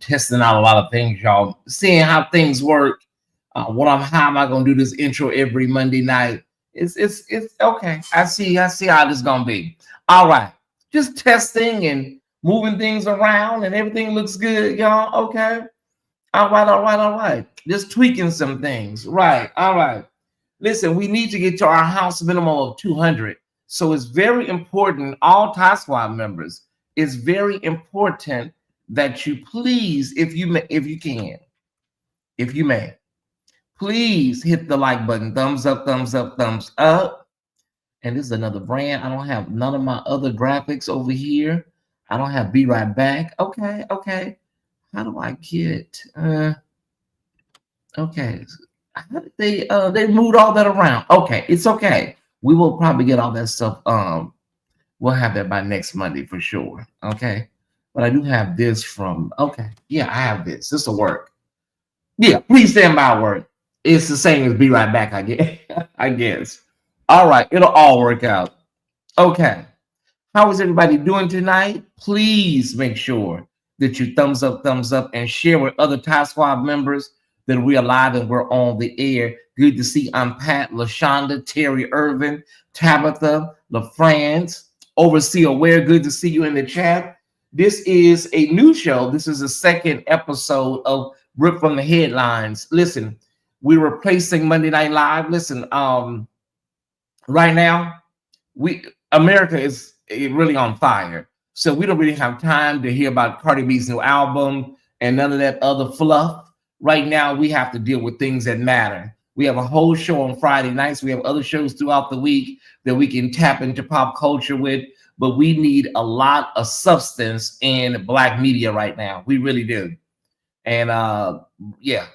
testing out a lot of things, y'all, seeing how things work. How am I gonna do this intro every Monday night? It's okay. I see how this is gonna be. All right, just testing and moving things around, and everything looks good, y'all. Okay. All right. Just tweaking some things. Right. All right. Listen, we need to get to our house minimum of 200. So it's very important, all Tie Squad members, it's very important that you please, if you may, if you may, please hit the like button. Thumbs up, thumbs up, thumbs up. And this is another brand. I don't have none of my other graphics over here. I don't have Be Right Back. Okay. How do I get okay? How did they moved all that around? Okay, it's okay. We will probably get all that stuff. We'll have that by next Monday for sure. Okay. But I do have this from okay. Yeah, I have this. This will work. Yeah, please stand by word. It's the same as Be Right Back, I guess. I guess. All right, it'll all work out. Okay. How is everybody doing tonight? Please make sure that you thumbs up, and share with other Tie Squad members that we're live and we're on the air. Good to see I'm Pat, LaShonda, Terry Irvin, Tabitha, LaFrance, Overseer Ware. Good to see you in the chat. This is a new show. This is the second episode of Rip from the Headlines. Listen, we're replacing Monday Night Live. Listen, right now, America is really on fire. So we don't really have time to hear about Cardi B's new album and none of that other fluff. Right now, we have to deal with things that matter. We have a whole show on Friday nights. We have other shows throughout the week that we can tap into pop culture with, but we need a lot of substance in Black media right now. We really do. And yeah,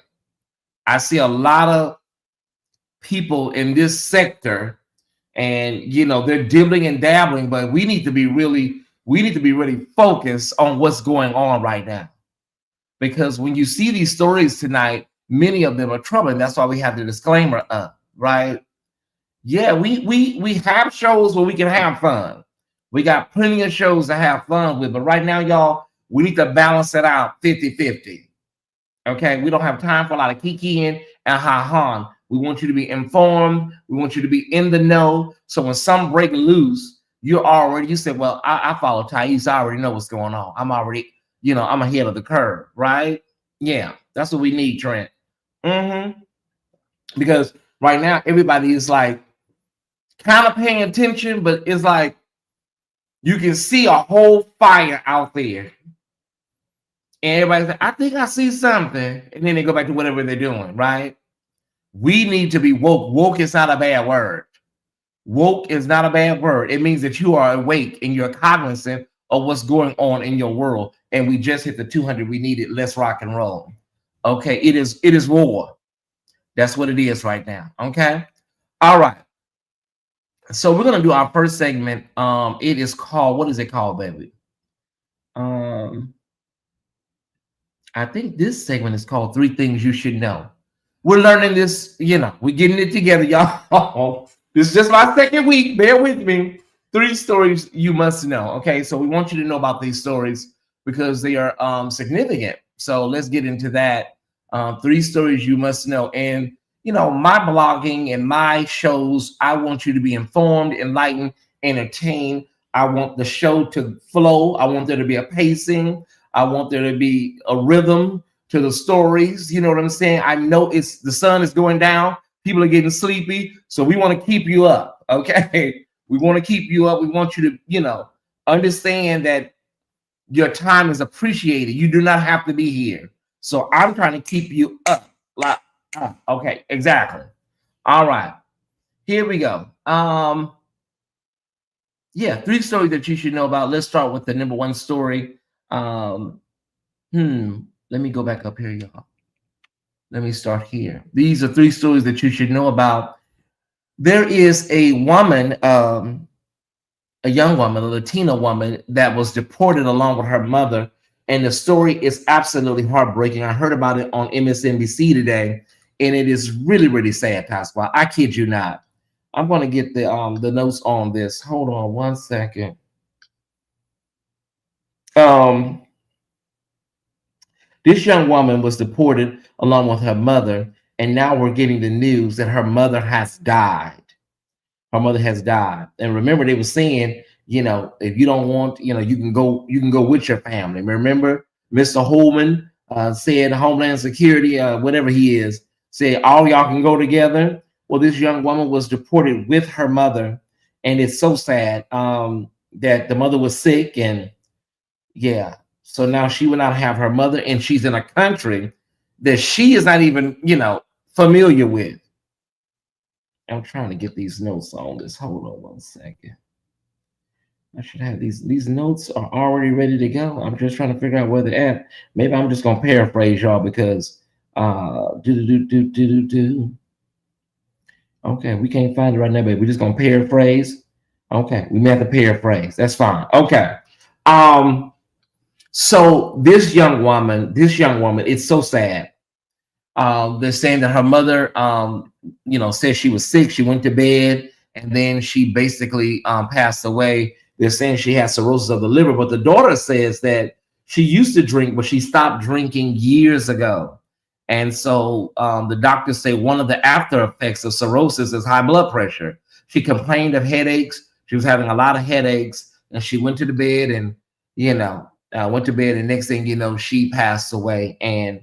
I see a lot of people in this sector, and they're dibbling and dabbling, but we need to be really focused on what's going on right now. Because when you see these stories tonight, many of them are troubling. That's why we have the disclaimer up, right? Yeah, we have shows where we can have fun. We got plenty of shows to have fun with, but right now, y'all, we need to balance it out 50-50. Okay, we don't have time for a lot of kikiing and ha-ha. We want you to be informed. We want you to be in the know. So when some break loose, you said, well, I follow Tyesse. I already know what's going on. I'm already, I'm ahead of the curve, right? Yeah, that's what we need, Trent. Because right now, everybody is like kind of paying attention, but it's like you can see a whole fire out there. And everybody's like, I think I see something. And then they go back to whatever they're doing, right? We need to be woke. Woke is not a bad word. Woke is not a bad word. It means that you are awake and you're cognizant of what's going on in your world. And we just hit the 200. We need it. Let's rock and roll. Okay, it is war. That's what it is right now. Okay. All right. So we're gonna do our first segment. It is called, what is it called, baby? I think this segment is called 3 Things You Should Know. We're learning this, we're getting it together, y'all. This is just my second week. Bear with me. 3 stories you must know. Okay, so we want you to know about these stories because they are significant. So let's get into that. 3 stories you must know. And my blogging and my shows, I want you to be informed, enlightened, entertained. I want the show to flow. I want there to be a pacing. I want there to be a rhythm to the stories. You know what I'm saying? I know the sun is going down. People are getting sleepy. So we want to keep you up. Okay. We want to keep you up. We want you to, understand that your time is appreciated. You do not have to be here. So I'm trying to keep you up. Okay, exactly. All right. Here we go. Yeah, 3 stories that you should know about. Let's start with the number 1 story. Let me go back up here, y'all. Let me start here. These are 3 stories that you should know about. There is a woman, a young woman, a Latina woman that was deported along with her mother. And the story is absolutely heartbreaking. I heard about it on MSNBC today, and it is really, really sad, Tie Squad. I kid you not. I'm going to get the notes on this. Hold on one second. This young woman was deported along with her mother, and now we're getting the news that her mother has died. Her mother has died. And remember, they were saying, if you don't want, you can go with your family. Remember, Mr. Holman said Homeland Security, whatever he is, said all y'all can go together. Well, this young woman was deported with her mother, and it's so sad that the mother was sick, and yeah, so now she will not have her mother, and she's in a country that she is not even, familiar with. I'm trying to get these notes on this. Hold on one second. I should have these notes are already ready to go. I'm just trying to figure out where they're at. Maybe I'm just gonna paraphrase y'all because do. Okay, we can't find it right now, but we're just gonna paraphrase. Okay, we may have to paraphrase. That's fine. Okay. So this young woman, it's so sad. They're saying that her mother, said she was sick. She went to bed, and then she basically passed away. They're saying she had cirrhosis of the liver, but the daughter says that she used to drink, but she stopped drinking years ago. And so the doctors say one of the after effects of cirrhosis is high blood pressure. She complained of headaches. She was having a lot of headaches, and she went to the bed, and went to bed, and next thing you know, she passed away. And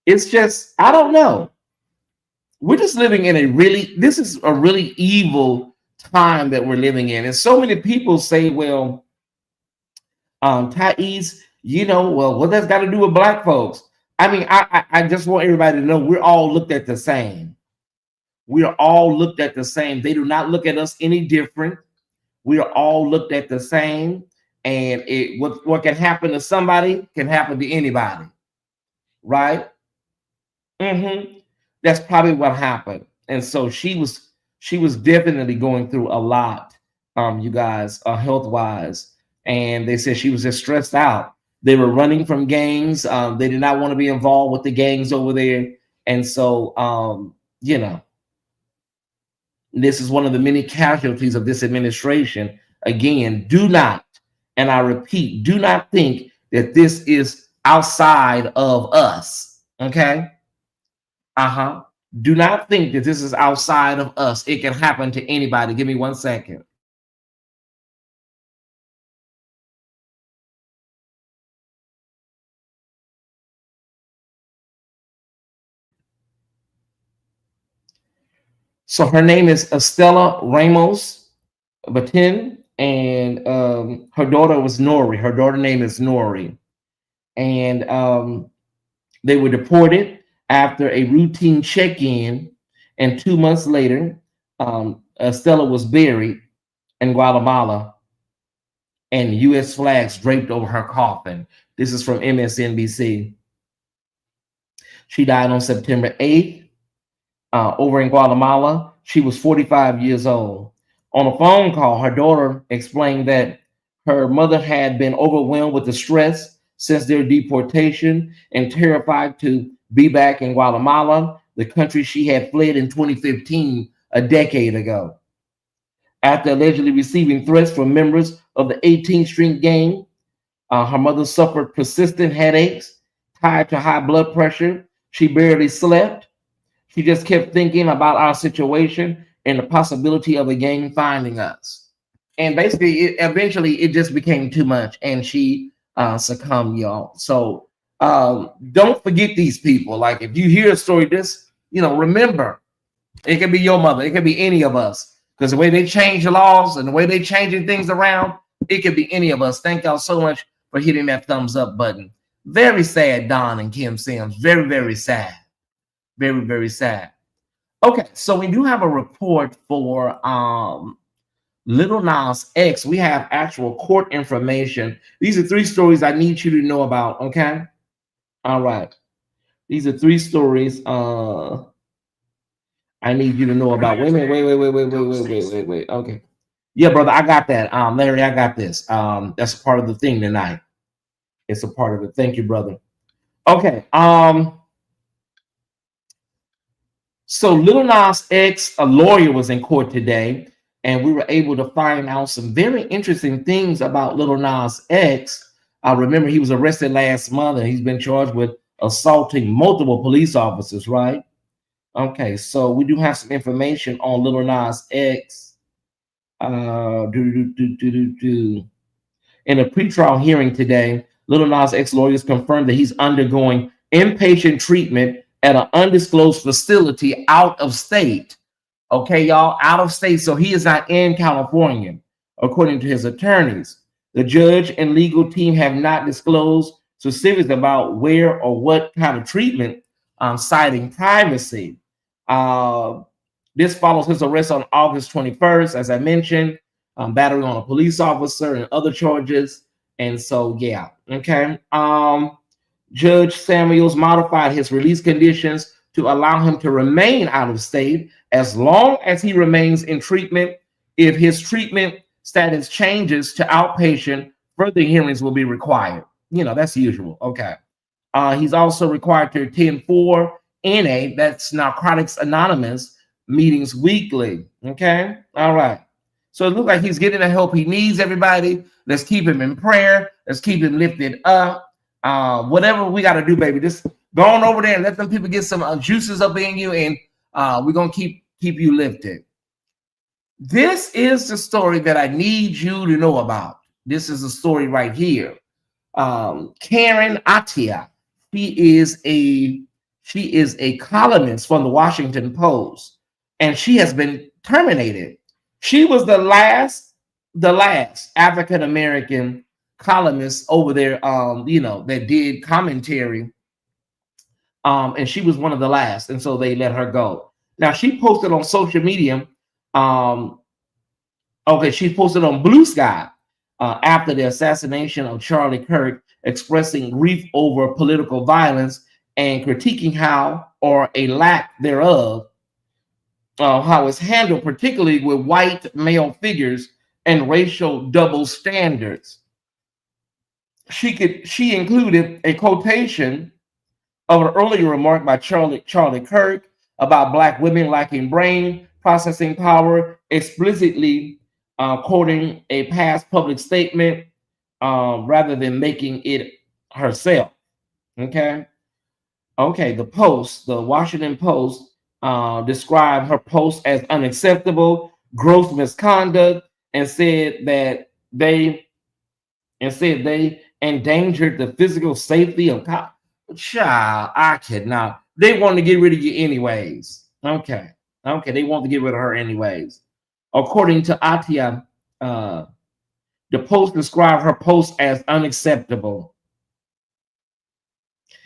it's just, I don't know. We're just living in this is a really evil time that we're living in. And so many people say, well, Tyesse, well, what that's got to do with black folks? I mean, I just want everybody to know we're all looked at the same. We are all looked at the same. They do not look at us any different. We are all looked at the same. And what can happen to somebody can happen to anybody. Right? That's probably what happened. And so she was definitely going through a lot, you guys, health wise. And they said she was just stressed out. They were running from gangs. They did not want to be involved with the gangs over there. And so, this is one of the many casualties of this administration. Again, do not, and I repeat, do not think that this is outside of us. Okay? Do not think that this is outside of us. It can happen to anybody. Give me 1 second. So her name is Estella Ramos Batin, and her daughter was Nori. Her daughter name is Nori. And they were deported after a routine check-in, and 2 months later, Estella was buried in Guatemala, and U.S. flags draped over her coffin. This is from MSNBC. She died on September 8th over in Guatemala. She was 45 years old. On a phone call, her daughter explained that her mother had been overwhelmed with the stress since their deportation and terrified to be back in Guatemala, the country she had fled in 2015, a decade ago. After allegedly receiving threats from members of the 18th Street gang, her mother suffered persistent headaches tied to high blood pressure. She barely slept. She just kept thinking about our situation and the possibility of a gang finding us. And basically, eventually, it just became too much, and she succumbed, y'all. So don't forget these people. Like, if you hear a story, just remember, it can be your mother, it can be any of us, because the way they change the laws and the way they changing things around, it could be any of us. Thank y'all so much for hitting that thumbs up button. Very sad, Don and Kim Sims. Very, very sad. Very, very sad. Okay, so we do have a report for Lil Nas X. We have actual court information. These are 3 stories I need you to know about, okay? All right. These are 3 stories I need you to know about. Wait a minute. Wait. Okay. Yeah, brother, I got that. Larry, I got this. That's a part of the thing tonight. It's a part of it. Thank you, brother. Okay. So Lil Nas X, a lawyer, was in court today, and we were able to find out some very interesting things about Lil Nas X. Remember, he was arrested last month, and he's been charged with assaulting multiple police officers, right? Okay, so we do have some information on Little Nas X. Do, do, do, do, do. In a pretrial hearing today, Little Nas X lawyers confirmed that he's undergoing inpatient treatment at an undisclosed facility out of state. Okay, y'all, out of state. So he is not in California, according to his attorneys. The judge and legal team have not disclosed specifics about where or what kind of treatment, citing privacy. Uh, this follows his arrest on August 21st, as I mentioned, battery on a police officer and other charges. And so, yeah, okay. Judge Samuels modified his release conditions to allow him to remain out of state as long as he remains in treatment. If his treatment status changes to outpatient, further hearings will be required. You know, that's usual. Okay. He's also required to attend 4 NA, that's Narcotics Anonymous, meetings weekly. Okay. All right. So it looks like he's getting the help he needs, everybody. Let's keep him in prayer. Let's keep him lifted up. Whatever we got to do, baby. Just go on over there and let them people get some juices up in you, and we're going to keep you lifted. This is the story that I need you to know about. This is the story right here. Karen Atia, she is a columnist from the Washington Post, and she has been terminated. She was the last African American columnist over there, that did commentary, and she was one of the last, and so they let her go. Now she posted on social media. She posted on Blue Sky after the assassination of Charlie Kirk, expressing grief over political violence and critiquing how, or a lack thereof, how it's handled, particularly with white male figures and racial double standards. She included a quotation of an earlier remark by Charlie Kirk about Black women lacking brain processing power, explicitly quoting a past public statement rather than making it herself. Okay. The Washington Post described her post as unacceptable, gross misconduct, and said they endangered the physical safety of child. I cannot. They want to get rid of you anyways. Okay, they want to get rid of her anyways. According to Atia, the Post described her post as unacceptable.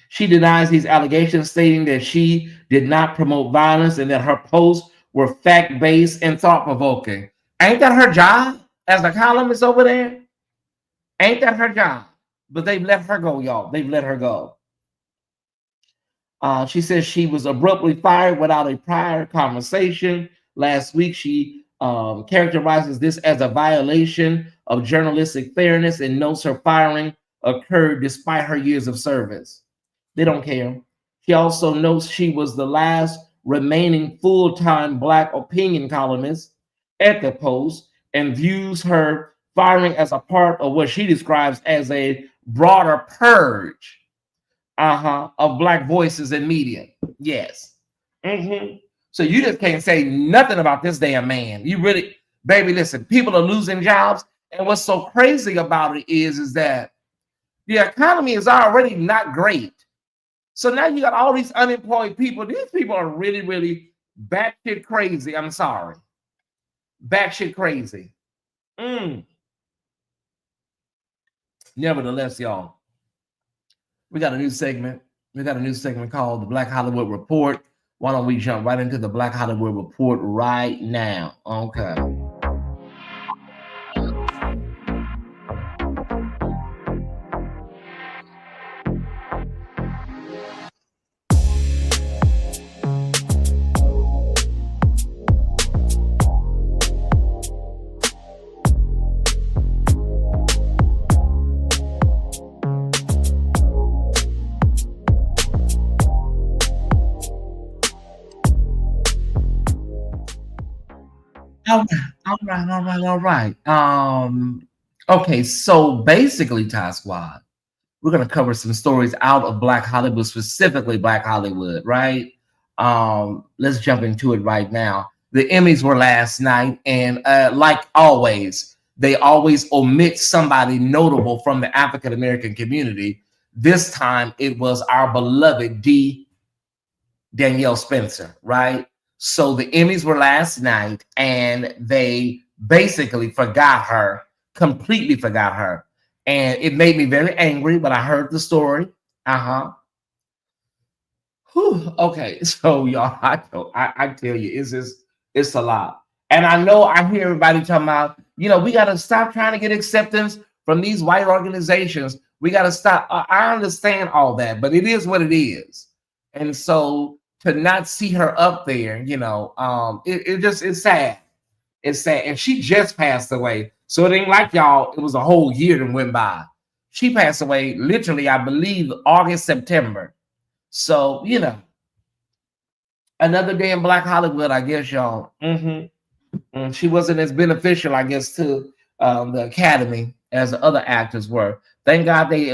She denies these allegations, stating that she did not promote violence and that her posts were fact-based and thought-provoking. Ain't that her job as a columnist over there? Ain't that her job? But they've let her go, y'all. They've let her go. She says she was abruptly fired without a prior conversation. Last week, she characterizes this as a violation of journalistic fairness and notes her firing occurred despite her years of service. They don't care. She also notes she was the last remaining full-time Black opinion columnist at the Post and views her firing as a part of what she describes as a broader purge of Black voices in media. Yes. So you just can't say nothing about this damn man. You really, baby, listen, people are losing jobs. And what's so crazy about it is that the economy is already not great. So now you got all these unemployed people. These people are really, really batshit crazy. I'm sorry. Batshit crazy. Nevertheless, y'all, we got a new segment. We got a new segment called the Black Hollywood Report. Why don't we jump right into the Black Hollywood Report right now? Okay. All right. Okay, so basically, Ty Squad, we're going to cover some stories out of Black Hollywood, specifically Black Hollywood, right? Let's jump into it right now. The Emmys were last night, and like always, they always omit somebody notable from the African American community. This time, it was our beloved Danielle Spencer, right? So the Emmys were last night, and they basically forgot her, completely forgot her, and it made me very angry. But I heard the story. Whew, okay, so y'all, I tell you, it's a lot, and I know I hear everybody talking about, we got to stop trying to get acceptance from these white organizations. We got to stop. I understand all that, but it is what it is, and so to not see her up there, it's sad. It's sad, and she just passed away, so it ain't like y'all. It was a whole year that went by. She passed away literally, I believe, August, September. So, another day in Black Hollywood, I guess, y'all. She wasn't as beneficial, I guess, to the Academy as the other actors were. Thank God they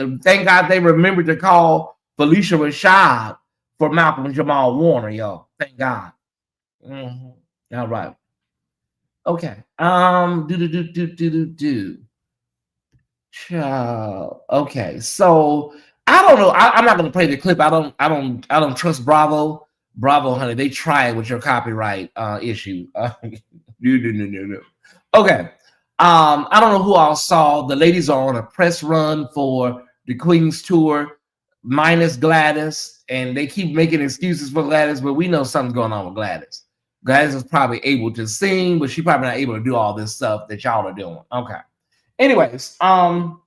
remembered to call Felicia Rashad for Malcolm Jamal Warner, y'all. Thank God. All right. Okay. Do. Okay, so I don't know. I'm not gonna play the clip. I don't trust Bravo. Bravo, honey, they try it with your copyright issue. No. Okay. I don't know who all saw. The ladies are on a press run for the Queen's tour, minus Gladys, and they keep making excuses for Gladys, but we know something's going on with Gladys. Gladys is probably able to sing, but she's probably not able to do all this stuff that y'all are doing. Okay. Anyways, Shaka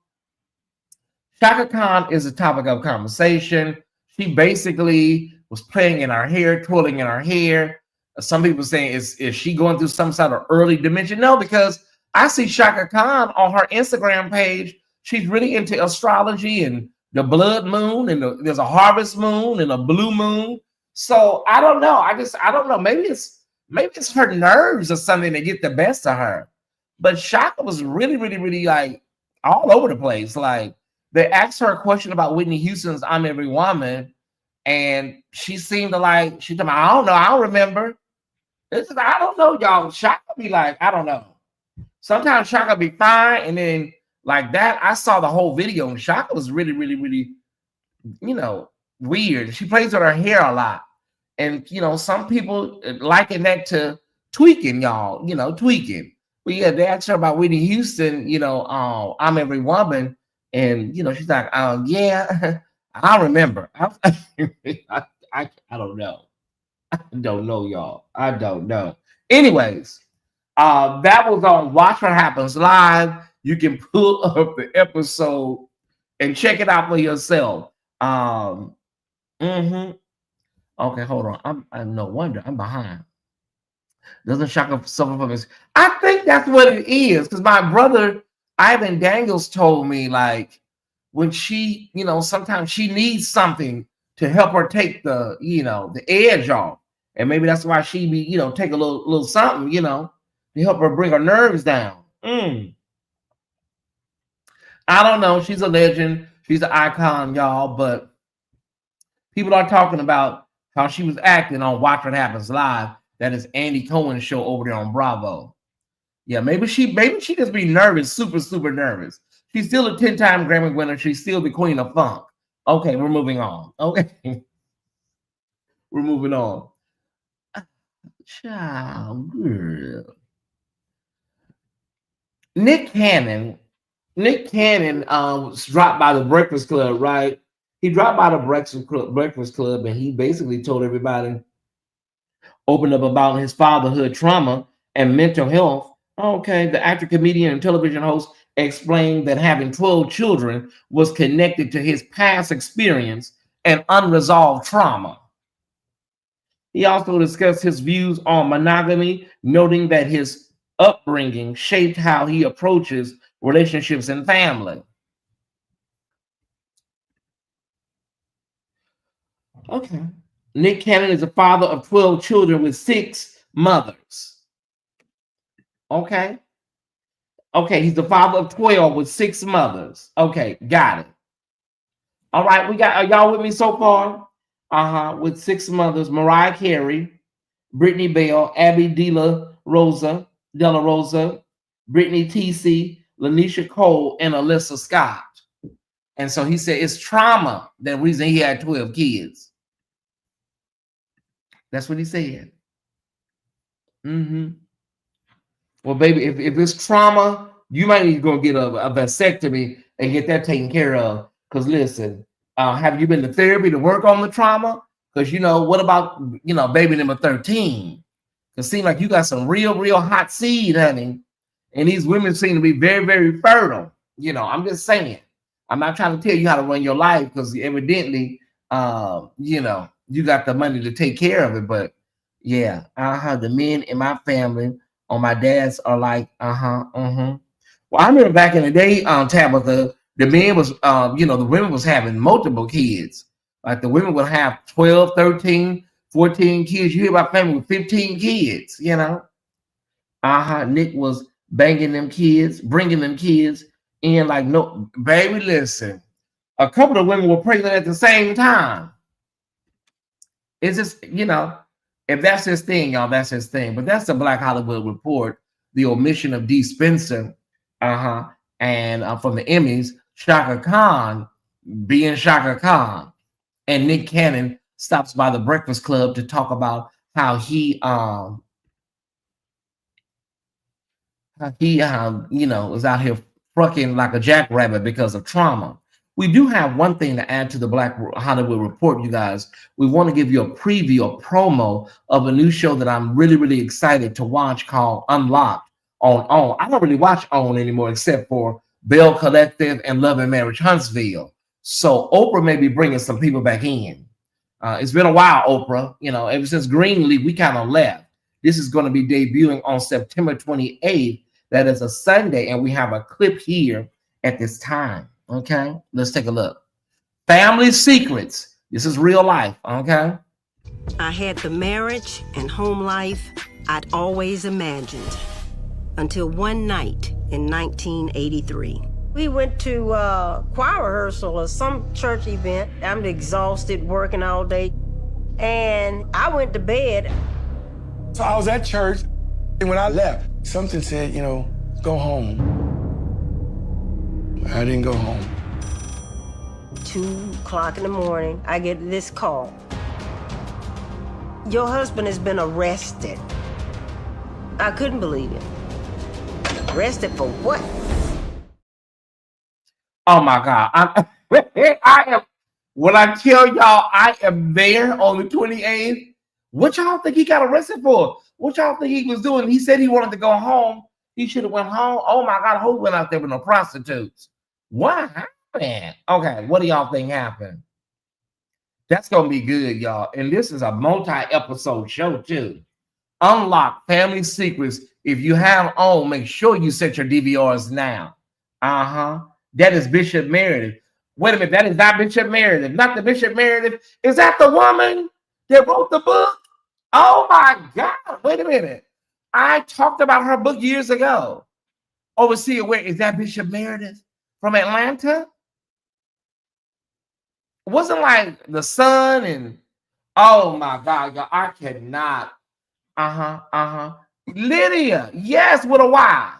Khan is a topic of conversation. She basically was playing in her hair, twirling in her hair. Some people saying, is she going through some sort of early dementia? No, because I see Shaka Khan on her Instagram page. She's really into astrology and the blood moon, and there's a harvest moon and a blue moon. So I don't know. I don't know. Maybe it's her nerves or something that get the best of her. But Shaka was really, really, really like all over the place. Like, they asked her a question about Whitney Houston's "I'm Every Woman," and she seemed to like, she told me, I don't know, I don't remember. I don't know, y'all. Shaka be like, I don't know. Sometimes Shaka be fine, and then like that, I saw the whole video, and Shaka was really, really, really, weird. She plays with her hair a lot. And some people liken that to tweaking, y'all, tweaking. But yeah, they asked her about Whitney Houston, "I'm Every Woman," and she's like, yeah, I remember. I don't know. I don't know, y'all. I don't know. Anyways, that was on Watch What Happens Live. You can pull up the episode and check it out for yourself. Mhm. Okay, hold on. I'm no wonder I'm behind. Doesn't Shaka suffer from this? I think that's what it is. Because my brother Ivan Daniels told me, like, when she, sometimes she needs something to help her take the edge off. And maybe that's why she be, take a little something, to help her bring her nerves down. I don't know. She's a legend. She's an icon, y'all. But people are talking about how she was acting on Watch What Happens Live. That is Andy Cohen's show over there on Bravo. Yeah, maybe she just be nervous, super, super nervous. She's still a 10-time Grammy winner. She's still the queen of funk. Okay, we're moving on. Okay. We're moving on. Child, girl. Nick Cannon was dropped by the Breakfast Club, right? He dropped by the Breakfast Club, and he basically told everybody, opened up about his fatherhood trauma and mental health. Okay, the actor, comedian, and television host explained that having 12 children was connected to his past experience and unresolved trauma. He also discussed his views on monogamy, noting that his upbringing shaped how he approaches relationships and family. Okay. Nick Cannon is a father of 12 children with 6 mothers. Okay. Okay, he's the father of 12 with 6 mothers. Okay, got it. All right, we got, are y'all with me so far? With 6 mothers: Mariah Carey, Brittany Bell, Abby Della Rosa, Brittany TC, Lanisha Cole, and Alyssa Scott. And so he said it's trauma the reason he had 12 kids. That's what he said. Well, baby, if it's trauma, you might need to go get a vasectomy and get that taken care of. Because listen, have you been to therapy to work on the trauma? Because what about baby number 13? It seems like you got some real hot seed, honey. And these women seem to be very, very fertile. I'm just saying. I'm not trying to tell you how to run your life because evidently, you got the money to take care of it. But yeah, the men in my family on my dad's are like, Well, I remember back in the day, Tabitha, the men was, the women was having multiple kids. Like the women would have 12, 13, 14 kids. You hear about family with 15 kids, Nick was banging them kids, bringing them kids in like, no, baby, listen. A couple of women were pregnant at the same time. It's just, if that's his thing, y'all, that's his thing. But that's the Black Hollywood Report, the omission of Dee Spencer, and from the Emmys, Shaka Khan being Shaka Khan. And Nick Cannon stops by the Breakfast Club to talk about how he is out here fucking like a jackrabbit because of trauma. We do have one thing to add to the Black Hollywood Report, you guys. We want to give you a preview, a promo of a new show that I'm really excited to watch called Unlocked on OWN. I don't really watch OWN anymore except for Bell Collective and Love and Marriage Huntsville. So Oprah may be bringing some people back in. It's been a while, Oprah. Ever since Greenleaf, we kind of left. This is going to be debuting on September 28th. That is a Sunday, and we have a clip here at this time. Okay, let's take a look. Family secrets. This is real life. Okay. I had the marriage and home life I'd always imagined until one night in 1983. We went to choir rehearsal or some church event. I'm exhausted working all day, and I went to bed. So I was at church, and when I left, something said, go home. I didn't go home. 2 o'clock in the morning, I get this call. Your husband has been arrested. I couldn't believe it. Arrested for what? Oh my God. I am, when I tell y'all I am there on the 28th, what y'all think he got arrested for? What y'all think he was doing? He said he wanted to go home. He should have went home. Oh my God, I hope he went out there with no prostitutes. What happened? Okay, what do y'all think happened? That's going to be good, y'all. And this is a multi-episode show too. Unlock Family Secrets. If you have OWN, make sure you set your DVRs now. That is Bishop Meredith. Wait a minute, that is not Bishop Meredith. Not the Bishop Meredith. Is that the woman that wrote the book? Oh my God. Wait a minute. I talked about her book years ago. Overseer, where is that Bishop Meredith from Atlanta? It wasn't like the Sun and oh my God, y'all, I cannot. Lydia, yes, with a Y.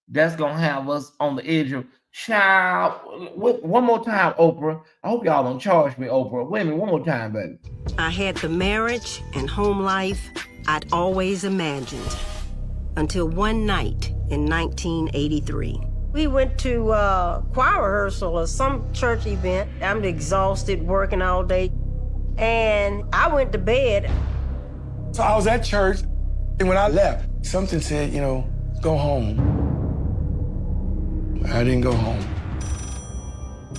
That's gonna have us on the edge of child. One more time, Oprah. I hope y'all don't charge me, Oprah. Wait a minute, one more time, baby. I had the marriage and home life I'd always imagined until one night in 1983. We went to choir rehearsal or some church event. I'm exhausted working all day, and I went to bed. So I was at church, and when I left, something said, go home. I didn't go home.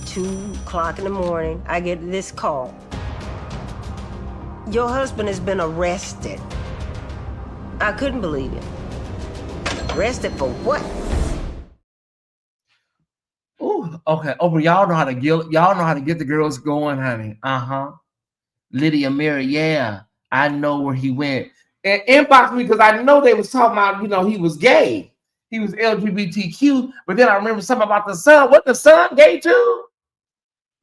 2 o'clock in the morning, I get this call. Your husband has been arrested. I couldn't believe it. Arrested for what? Ooh, okay. Oprah, y'all know how to get the girls going, honey. Lydia Mary, yeah. I know where he went. And inbox me because I know they was talking about, he was gay. He was LGBTQ, but then I remember something about the Sun. What, the Sun gay too?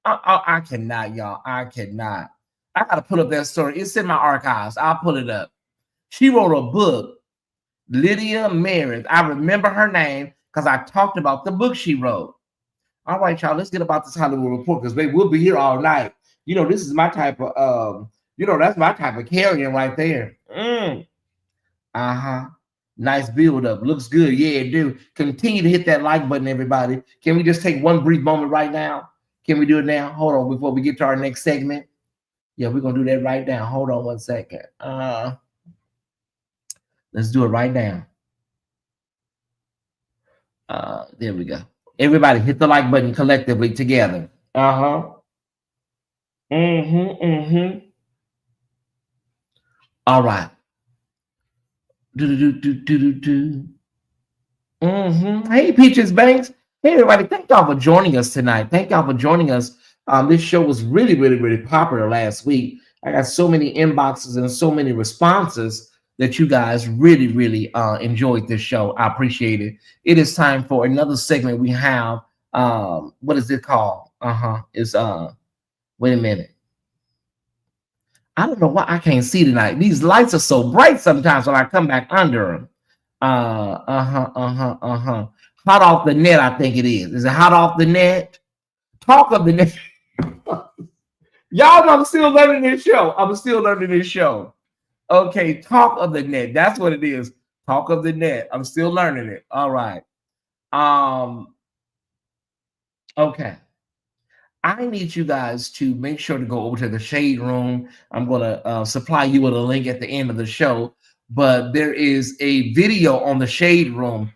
I cannot, y'all. I cannot. I gotta pull up that story. It's in my archives. I'll pull it up. She wrote a book, Lydia Meredith. I remember her name because I talked about the book she wrote. All right, y'all. Let's get about this Hollywood report because baby, we'll be here all night. You know, this is my type of that's my type of carrying right there. Uh-huh. Nice build up. Looks good. Yeah, it do. Continue to hit that like button, everybody. Can we just take one brief moment right now? Can we do it now? Hold on before we get to our next segment. Yeah, we're gonna do that right now. Hold on 1 second. Let's do it right now. There we go. Everybody hit the like button collectively together. All right. Hey, Peaches Banks. Hey, everybody. Thank y'all for joining us tonight. Thank y'all for joining us. This show was really, really, really popular last week. I got so many inboxes and so many responses that you guys really, really enjoyed this show. I appreciate it. It is time for another segment we have. What is it called? It's wait a minute. I don't know why I can't see tonight. These lights are so bright sometimes when I come back under them. Hot off the net, I think it is. Is it hot off the net? Talk of the net. Y'all know I'm still learning this show. Okay, talk of the net. That's what it is. Talk of the net. I'm still learning it. All right. Okay. I need you guys to make sure to go over to the Shade Room. I'm going to supply you with a link at the end of the show. But there is a video on the Shade Room.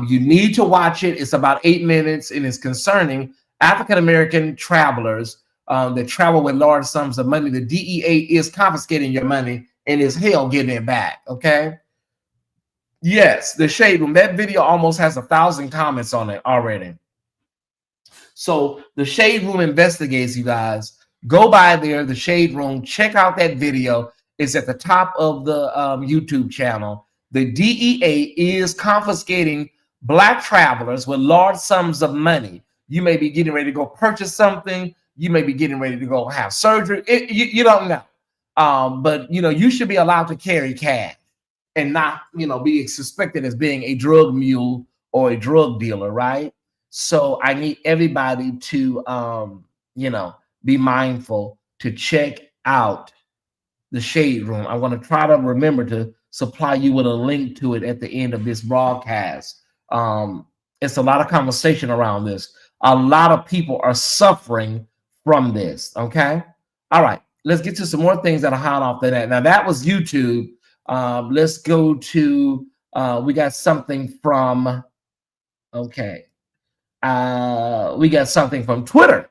You need to watch it. It's about 8 minutes, and it's concerning African-American travelers that travel with large sums of money. The DEA is confiscating your money and is hell getting it back, okay? Yes, the Shade Room. That video almost has 1,000 comments on it already. So the Shade Room investigates, you guys. Go by there, the Shade Room. Check out that video. It's at the top of the YouTube channel. The DEA is confiscating Black travelers with large sums of money. You may be getting ready to go purchase something. You may be getting ready to go have surgery. You don't know. But, you should be allowed to carry cash and not, be suspected as being a drug mule or a drug dealer, right? So I need everybody to, be mindful to check out the Shade Room. I want to try to remember to supply you with a link to it at the end of this broadcast. It's a lot of conversation around this. A lot of people are suffering from this, okay? All right, let's get to some more things that are hot off the net. Now, that was YouTube. Let's go to, we got something from, okay. We got something from Twitter.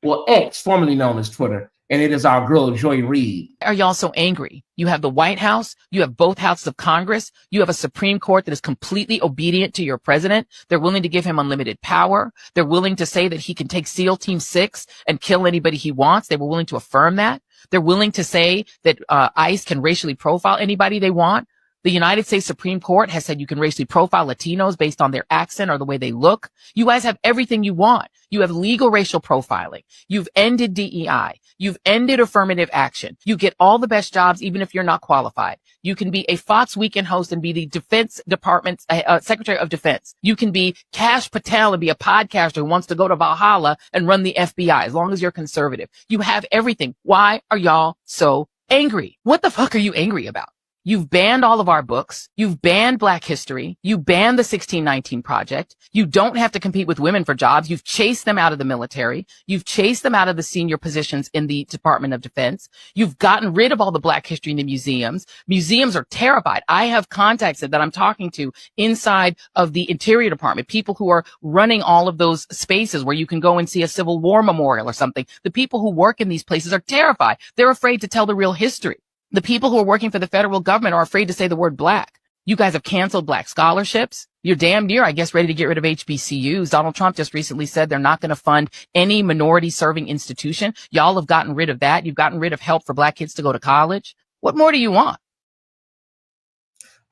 Well, X, formerly known as Twitter, and it is our girl, Joy Reid. Are y'all so angry? You have the White House, you have both houses of Congress, you have a Supreme Court that is completely obedient to your president. They're willing to give him unlimited power. They're willing to say that he can take SEAL Team 6 and kill anybody he wants. They were willing to affirm that. They're willing to say that ICE can racially profile anybody they want. The United States Supreme Court has said you can racially profile Latinos based on their accent or the way they look. You guys have everything you want. You have legal racial profiling. You've ended DEI. You've ended affirmative action. You get all the best jobs, even if you're not qualified. You can be a Fox Weekend host and be the Defense Department's Secretary of Defense. You can be Kash Patel and be a podcaster who wants to go to Valhalla and run the FBI, as long as you're conservative. You have everything. Why are y'all so angry? What the fuck are you angry about? You've banned all of our books. You've banned Black history. You banned the 1619 Project. You don't have to compete with women for jobs. You've chased them out of the military. You've chased them out of the senior positions in the Department of Defense. You've gotten rid of all the Black history in the museums. Museums are terrified. I have contacts that I'm talking to inside of the Interior Department, people who are running all of those spaces where you can go and see a Civil War memorial or something. The people who work in these places are terrified. They're afraid to tell the real history. The people who are working for the federal government are afraid to say the word Black. You guys have canceled Black scholarships. You're damn near, I guess, ready to get rid of HBCUs. Donald Trump just recently said they're not going to fund any minority serving institution. Y'all have gotten rid of that. You've gotten rid of help for Black kids to go to college. What more do you want?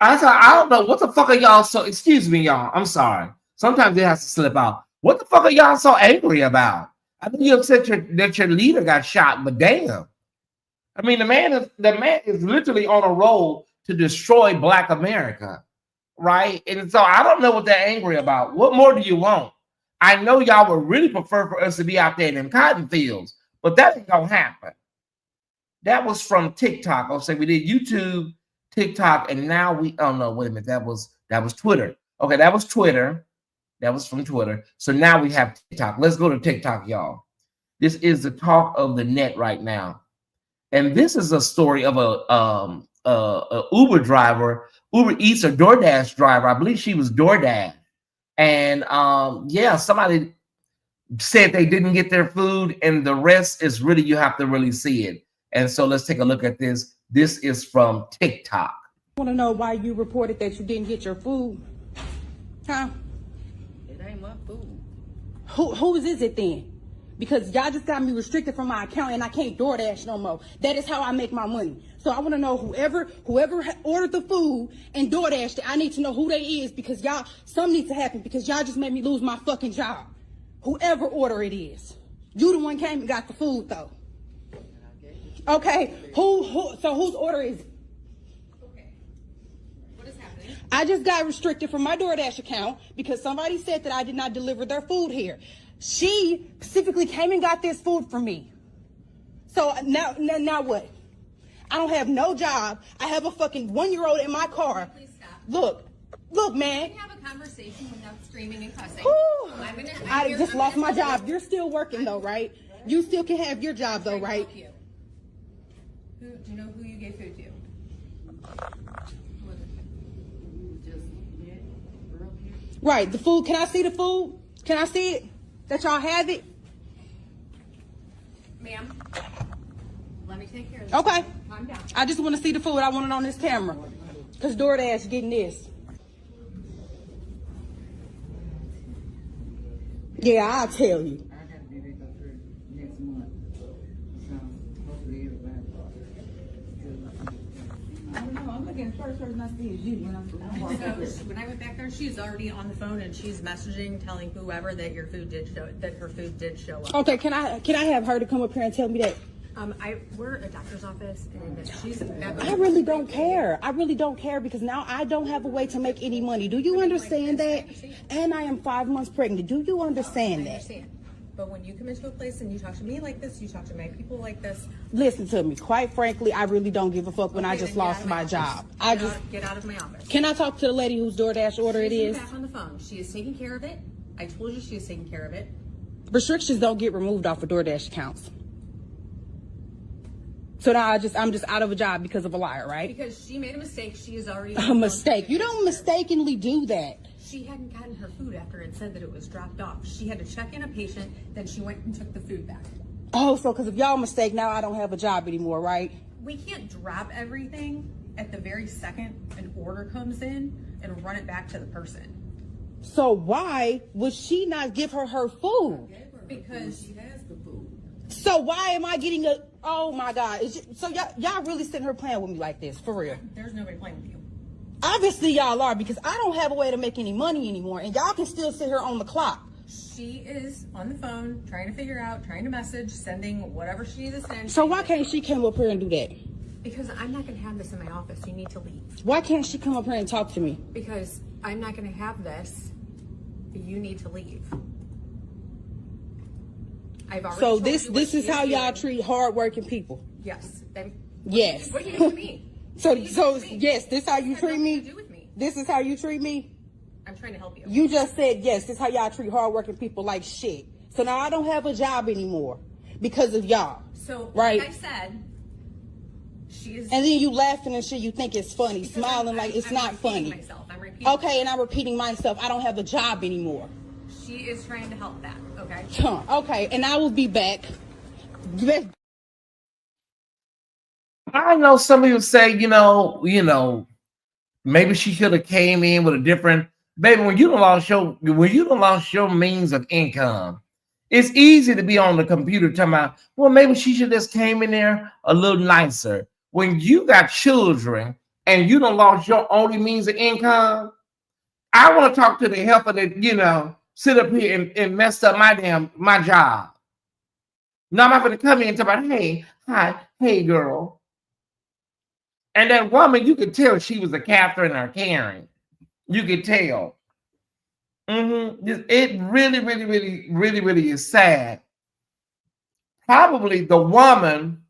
I don't know. What the fuck are y'all so, excuse me, y'all. I'm sorry. Sometimes it has to slip out. What the fuck are y'all so angry about? I know you're upset that your leader got shot, but damn. I mean, the man is literally on a roll to destroy Black America, right? And so I don't know what they're angry about. What more do you want? I know y'all would really prefer for us to be out there in them cotton fields, but that ain't gonna happen. That was from TikTok. I'll say we did YouTube, TikTok, and now we. Oh no, wait a minute. That was Twitter. Okay, that was Twitter. That was from Twitter. So now we have TikTok. Let's go to TikTok, y'all. This is the talk of the net right now. And this is a story of a Uber driver, Uber Eats or DoorDash driver. I believe she was DoorDash. And yeah, somebody said they didn't get their food, and the rest is really, you have to really see it. And so let's take a look at this. This is from TikTok. I want to know why you reported that you didn't get your food. Huh? It ain't my food. Whose is it then? Because y'all just got me restricted from my account and I can't DoorDash no more. That is how I make my money. So I want to know whoever ordered the food and DoorDashed it, I need to know who they is, because y'all, something needs to happen, because y'all just made me lose my fucking job. Whoever order it is. You the one came and got the food though. Okay, so whose order is it? Okay. What is happening? I just got restricted from my DoorDash account because somebody said that I did not deliver their food here. She specifically came and got this food for me. So now what? I don't have no job. I have a fucking 1-year-old in my car. Please stop. Look, man. We can have a conversation without screaming and cussing. Whew. I just lost my job. You're still working though, right? You still can have your job though, right? Do you know who you gave food to? Right, the food. Can I see the food? Can I see it? That y'all have it? Ma'am, let me take care of this. Okay. Calm down. I just want to see the food. I want it on this camera. Because DoorDash getting this. Yeah, I'll tell you. I got to be back up here next month. So hopefully everybody. I don't know. I'm looking at the first person I see is you when I'm So when I went back there, she's already on the phone and she's messaging, telling whoever that your food did show, that her food did show up. Okay, can I have her to come up here and tell me that? We're a doctor's office and she's. I really don't care. I really don't care because now I don't have a way to make any money. Do you understand that? And I am 5 months pregnant. Do you understand I that? understand. But when you come into a place and you talk to me like this, you talk to my people like this. Listen to me. Quite frankly, I really don't give a fuck when I just lost my job. Get out of my office. Can I talk to the lady whose DoorDash order it is? She's back on the phone. She is taking care of it. I told you she is taking care of it. Restrictions don't get removed off of DoorDash accounts. So now I'm just out of a job because of a liar, right? Because she made a mistake. She is already A mistake. You don't mistakenly do that. She hadn't gotten her food after it said that it was dropped off. She had to check in a patient, then she went and took the food back. Oh, so because of y'all mistake, now I don't have a job anymore, right? We can't drop everything at the very second an order comes in and run it back to the person. So why would she not give her food? Because she has the food. So why am I getting a? Oh my God! So y'all really sitting here playing with me like this, for real? there's nobody playing with you. Obviously y'all are, because I don't have a way to make any money anymore, and y'all can still sit here on the clock. She is on the phone trying to figure out, trying to message, sending whatever she needs to send. So why can't she come up here and do that? Because I'm not going to have this in my office. You need to leave. Why can't she come up here and talk to me? Because I'm not going to have this. You need to leave. I've already So told this you what is she how y'all doing. treat hardworking people. Yes. Yes. What do you do to me? So What do you do to me? yes, this how you This has treat nothing me. to do with me. This is how you treat me. I'm trying to help you. You just said yes. This is how y'all treat hardworking people like shit. So now I don't have a job anymore because of y'all. So, right. like I said, she is. And then you laughing and shit. You think it's funny, because smiling like it's I'm not repeating funny. Myself. I'm repeating. Okay, and I'm repeating myself. I don't have a job anymore. She is trying to help that. Okay. Okay, and I will be back. I know some of you say, you know, maybe she should have came in with a different. Baby, when you don't lost your means of income, it's easy to be on the computer talking about, well, maybe she should just came in there a little nicer. When you got children and you don't lost your only means of income, I want to talk to the helper that, sit up here and messed up my job. No, I'm not going to come in and talk about, hey, hi, hey, girl. And that woman, you could tell she was a Catherine or Karen. You could tell. It really, really, really, really, really is sad. Probably the woman,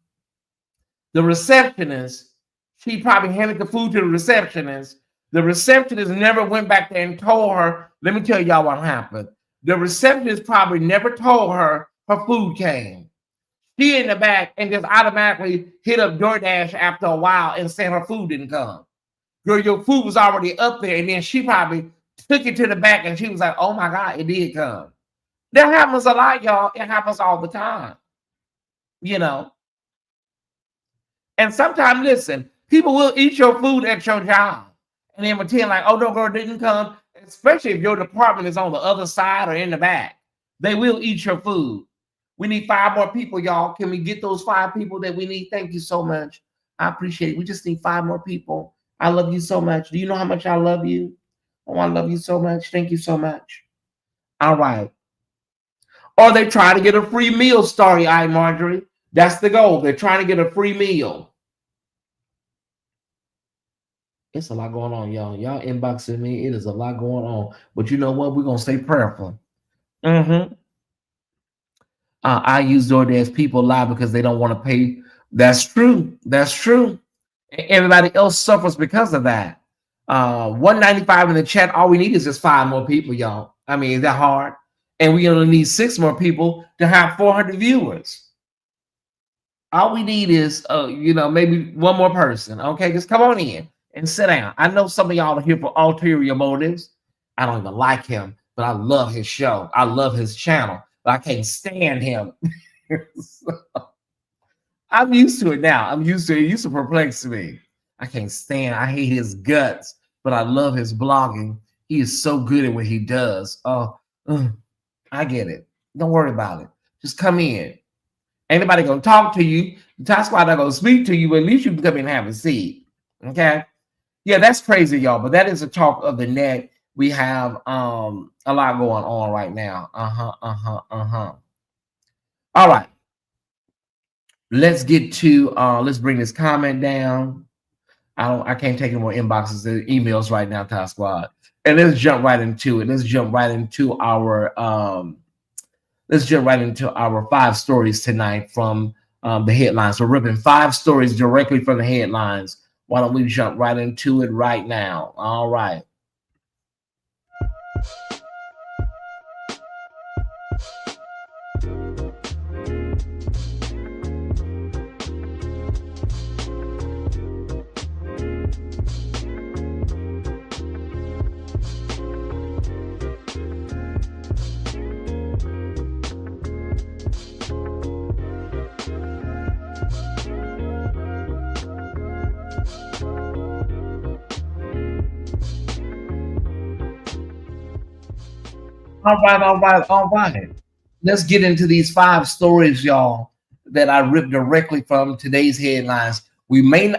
the receptionist, she probably handed the food to the receptionist. The receptionist never went back there and told her, let me tell y'all what happened. The receptionist probably never told her her food came. She in the back and just automatically hit up DoorDash after a while and said her food didn't come. Girl, your food was already up there, and then she probably took it to the back and she was like, oh my God, it did come. That happens a lot, y'all. It happens all the time. You know. And sometimes, listen, people will eat your food at your job and then pretend like, oh, no, girl, didn't come. Especially if your department is on the other side or in the back. They will eat your food. We need 5 more people, y'all. Can we get those 5 people that we need? Thank you so much. I appreciate it. We just need 5 more people. I love you so much. Do you know how much I love you? Oh, I love you so much. Thank you so much. All right. Or they try to get a free meal, Starry-eyed Marjorie. That's the goal. They're trying to get a free meal. It's a lot going on, y'all. Y'all inboxing me. It is a lot going on. But you know what? We're going to stay prayerful. I use DoorDash. People lie because they don't want to pay. That's true. That's true. Everybody else suffers because of that. 195 in the chat. All we need is just 5 more people, y'all. I mean, is that hard? And we only need 6 more people to have 400 viewers. All we need is, maybe 1 more person. Okay, just come on in and sit down. I know some of y'all are here for ulterior motives. I don't even like him, but I love his show. I love his channel, but I can't stand him. So, I'm used to it now. I'm used to it. It used to perplex me. I can't stand. I hate his guts, but I love his blogging. He is so good at what he does. I get it. Don't worry about it. Just come in. Anybody gonna talk to you? The Tyesse Squad not gonna speak to you, but at least you can come in and have a seat. Okay. Yeah, that's crazy, y'all. But that is a talk of the net. We have a lot going on right now. All right. Let's get to let's bring this comment down. I can't take any more inboxes and emails right now, Tyesse Squad. And let's jump right into it. Let's jump right into our 5 stories tonight from the headlines. We're ripping 5 stories directly from the headlines. Why don't we jump right into it right now? All right. All right. Let's get into these 5 stories, y'all, that I ripped directly from today's headlines. We may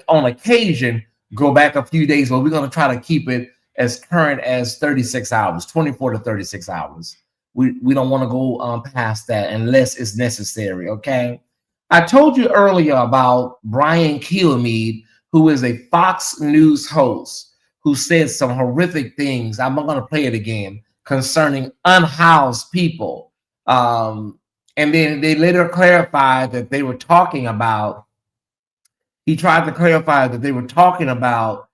on occasion go back a few days, but we're going to try to keep it as current as 36 hours, 24 to 36 hours. We don't want to go past that unless it's necessary, okay? I told you earlier about Brian Kilmeade, who is a Fox News host, who said some horrific things. I'm not going to play it again, concerning unhoused people. And then they later clarified that they were talking about, he tried to clarify that they were talking about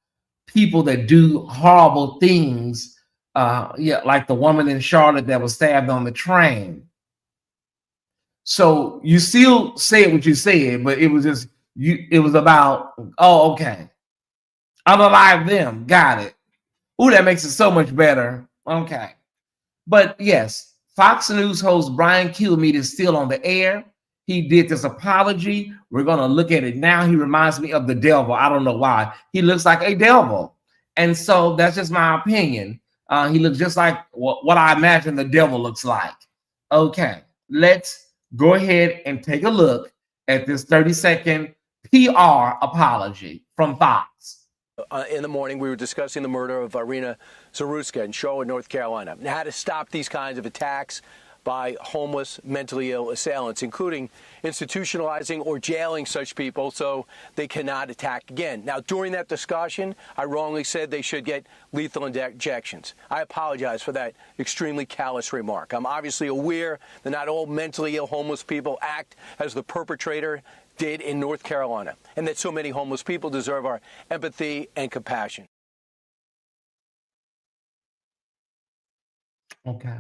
people that do horrible things, like the woman in Charlotte that was stabbed on the train. So you still said what you said, but it was just, it was about, oh, okay. Unalive them. Got it. Ooh, that makes it so much better. Okay. But yes, Fox News host Brian Kilmeade is still on the air. He did this apology. We're going to look at it now. He reminds me of the devil. I don't know why. He looks like a devil. And so that's just my opinion. He looks just like what I imagine the devil looks like. Okay, let's go ahead and take a look at this 30-second PR apology from Fox. In the morning, we were discussing the murder of Irina Zaruska in Charlotte, North Carolina, and how to stop these kinds of attacks. by homeless, mentally ill assailants, including institutionalizing or jailing such people so they cannot attack again. Now, during that discussion, I wrongly said they should get lethal injections. I apologize for that extremely callous remark. I'm obviously aware that not all mentally ill homeless people act as the perpetrator did in North Carolina, and that so many homeless people deserve our empathy and compassion. Okay.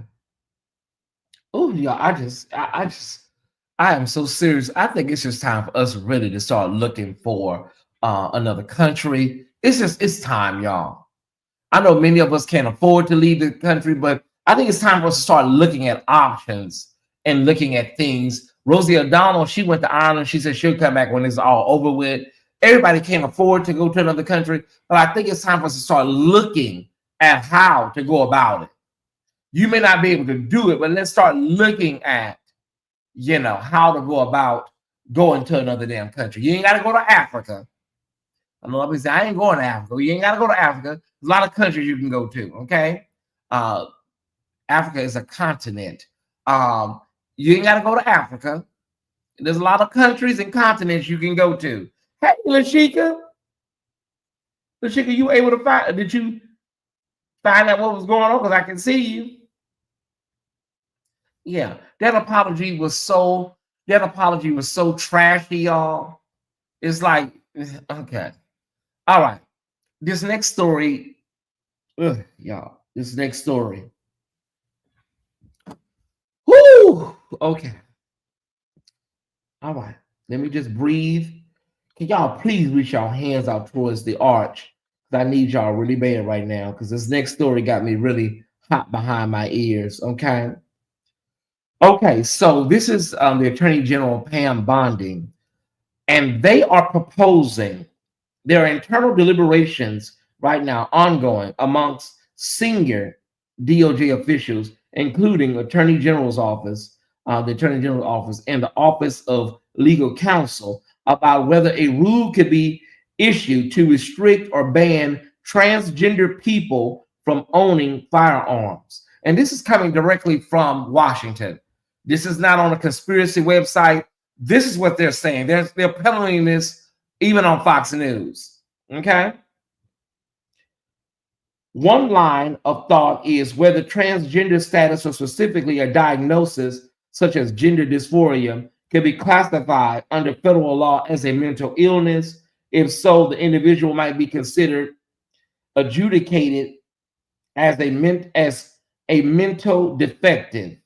Oh, yeah, I am so serious. I think it's just time for us really to start looking for another country. It's time, y'all. I know many of us can't afford to leave the country, but I think it's time for us to start looking at options and looking at things. Rosie O'Donnell, she went to Ireland. She said she'll come back when it's all over with. Everybody can't afford to go to another country, but I think it's time for us to start looking at how to go about it. You may not be able to do it, but let's start looking at, how to go about going to another damn country. You ain't got to go to Africa. I know people say, I ain't going to Africa. You ain't got to go to Africa. There's a lot of countries you can go to, okay? Africa is a continent. You ain't got to go to Africa. There's a lot of countries and continents you can go to. Hey, Lashika, you able to find, did you find out what was going on? Because I can see you. Yeah, that apology was so trashy, y'all. It's like, okay. All right. This next story, y'all. This next story. Whoo! Okay. All right. Let me just breathe. Can y'all please reach your hands out towards the arch? I need y'all really bad right now because this next story got me really hot behind my ears. Okay. Okay, so this is the Attorney General Pam Bondi, and they are proposing, there are internal deliberations right now ongoing amongst senior DOJ officials, including Attorney General's office, the Attorney General's office, and the Office of Legal Counsel about whether a rule could be issued to restrict or ban transgender people from owning firearms. And this is coming directly from Washington. This is not on a conspiracy website. This is what they're saying. They're peddling this even on Fox News. Okay. One line of thought is whether transgender status or specifically a diagnosis such as gender dysphoria can be classified under federal law as a mental illness. If so, the individual might be considered adjudicated as a mental defective,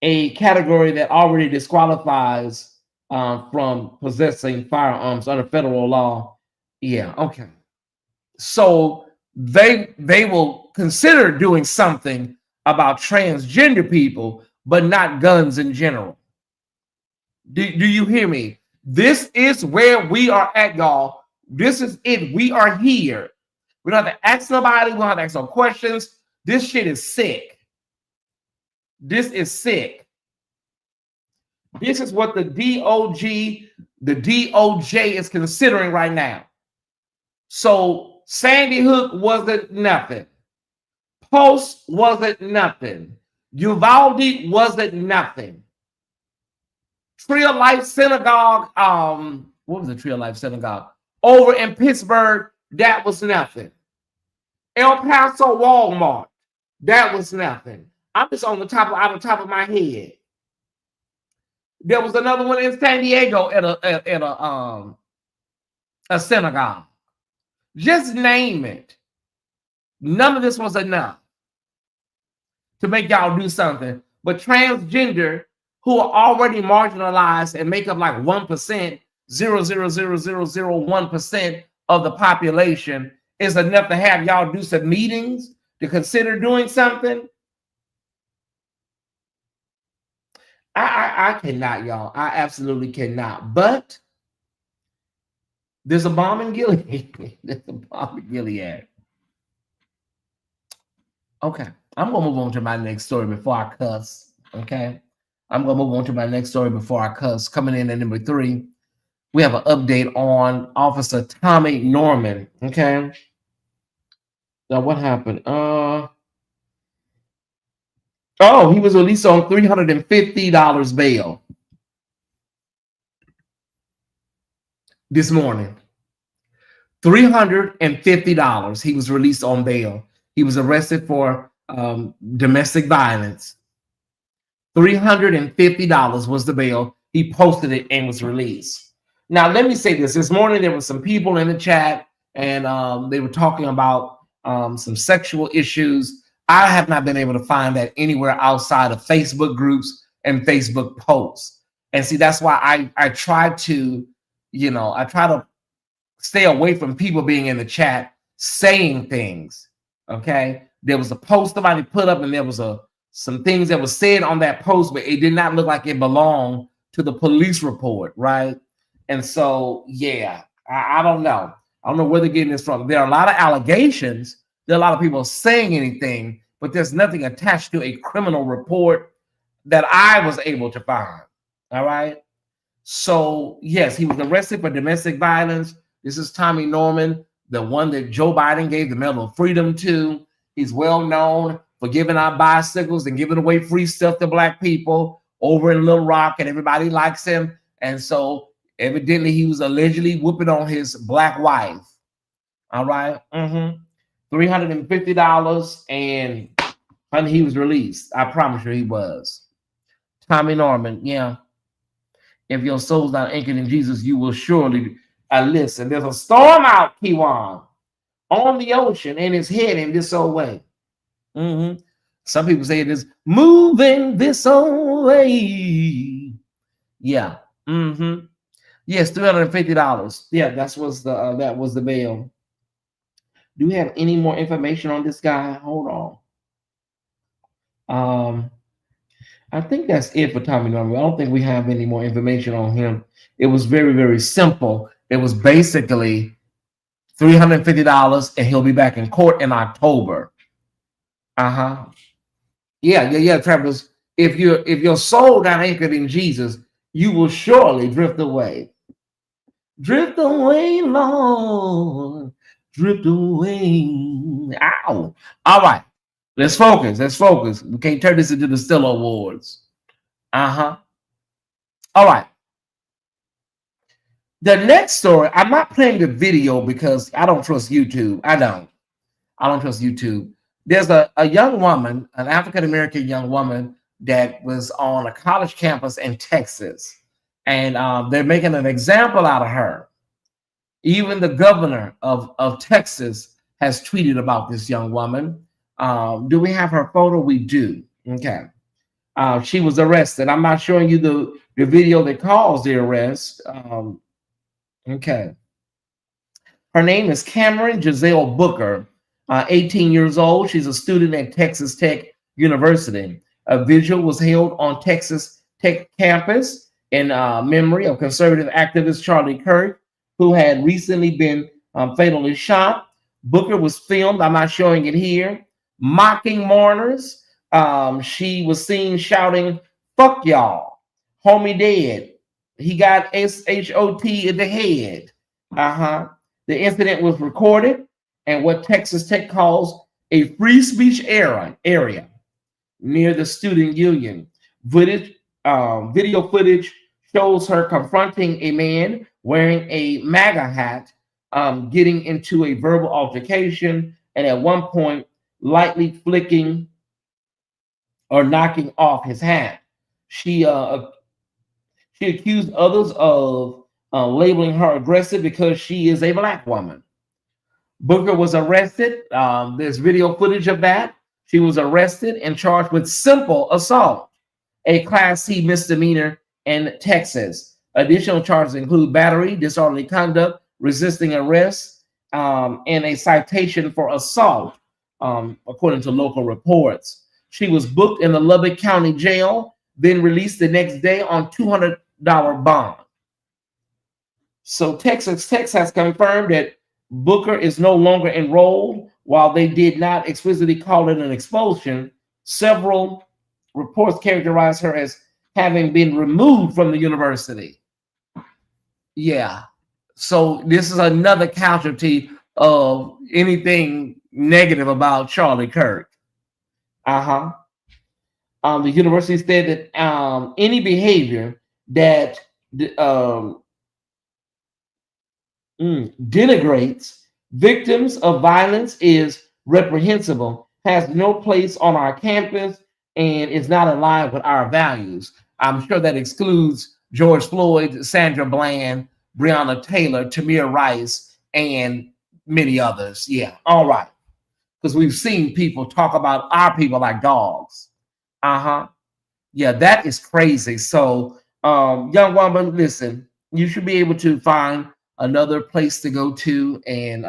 a category that already disqualifies from possessing firearms under federal law. Yeah, okay. So they will consider doing something about transgender people, but not guns in general. Do you hear me? This is where we are at, y'all. This is it. We are here. We don't have to ask nobody. We don't have to ask no questions. This shit is sick. This is sick. This is what the DOJ is considering right now. So Sandy Hook wasn't nothing. Post wasn't nothing. Uvalde wasn't nothing. Tree of Life Synagogue, what was the Tree of Life Synagogue? Over in Pittsburgh, that was nothing. El Paso Walmart, that was nothing. I'm just out the top of my head. There was another one in San Diego at a synagogue. Just name it. None of this was enough to make y'all do something. But transgender, who are already marginalized and make up like 1%, 0.00001% of the population, is enough to have y'all do some meetings to consider doing something. I cannot, y'all. I absolutely cannot. But there's a bomb in Gilead. There's a bomb in Gilead. Okay, I'm gonna move on to my next story before I cuss. Okay, I'm gonna move on to my next story before I cuss. Coming in at number 3, we have an update on Officer Tommy Norman. Okay, now what happened? Oh, he was released on $350 bail this morning. $350. He was released on bail. He was arrested for domestic violence. $350 was the bail. He posted it and was released. Now, let me say this. This morning, there were some people in the chat, and they were talking about some sexual issues. I have not been able to find that anywhere outside of Facebook groups and Facebook posts. And see, that's why I try to, I try to stay away from people being in the chat saying things. Okay. There was a post somebody put up, and there was some things that was said on that post, but it did not look like it belonged to the police report, right? And so, yeah, I don't know. I don't know where they're getting this from. There are a lot of allegations. There are a lot of people saying anything, but there's nothing attached to a criminal report that I was able to find. All right. So, yes, he was arrested for domestic violence. This is Tommy Norman, the one that Joe Biden gave the Medal of Freedom to. He's well known for giving out bicycles and giving away free stuff to Black people over in Little Rock, and everybody likes him. And so evidently he was allegedly whooping on his Black wife. All right. $350, and honey, he was released. I promise you he was. Tommy Norman, yeah. If your soul's not anchored in Jesus, you will surely listen. There's a storm out, Kiwan, on the ocean, and it's heading this old way. Some people say it is moving this old way. Yeah. Yes, $350. Yeah, that was the bail. Do we have any more information on this guy? Hold on. I think that's it for Tommy Norman. I don't think we have any more information on him. It was very, very simple. It was basically $350, and he'll be back in court in October. Yeah, Travis. If your soul not anchored in Jesus, you will surely drift away. Drift away, Lord. Drift away. Ow. All right. Let's focus. We can't turn this into the Stella Awards. All right. The next story, I'm not playing the video because I don't trust YouTube. I don't trust YouTube. There's a young woman, an African-American young woman that was on a college campus in Texas. And they're making an example out of her. Even the governor of Texas has tweeted about this young woman. Do we have her photo? We do. Okay. She was arrested. I'm not showing you the video that caused the arrest. Okay. Her name is Cameron Giselle Booker, 18 years old. She's a student at Texas Tech University. A vigil was held on Texas Tech campus in memory of conservative activist Charlie Kirk, who had recently been fatally shot. Booker was filmed, I'm not showing it here, mocking mourners. She was seen shouting, "Fuck y'all, homie dead. He got SHOT in the head." The incident was recorded in what Texas Tech calls a free speech area near the student union. Video footage shows her confronting a man wearing a MAGA hat, getting into a verbal altercation, and at one point lightly flicking or knocking off his hat. She accused others of labeling her aggressive because she is a Black woman. Booker was arrested. There's video footage of that. She was arrested and charged with simple assault, a Class C misdemeanor in Texas. Additional charges include battery, disorderly conduct, resisting arrest, and a citation for assault, according to local reports. She was booked in the Lubbock County Jail, then released the next day on $200 bond. So Texas Tech has confirmed that Booker is no longer enrolled. While they did not explicitly call it an expulsion, several reports characterize her as having been removed from the university. Yeah. So this is another casualty of anything negative about Charlie Kirk. The university said that any behavior that denigrates victims of violence is reprehensible, has no place on our campus, and is not aligned with our values. I'm sure that excludes George Floyd, Sandra Bland, Breonna Taylor, Tamir Rice, and many others. Yeah, all right. Because we've seen people talk about our people like dogs. Uh-huh. Yeah, that is crazy. So, young woman, listen, you should be able to find another place to go to, and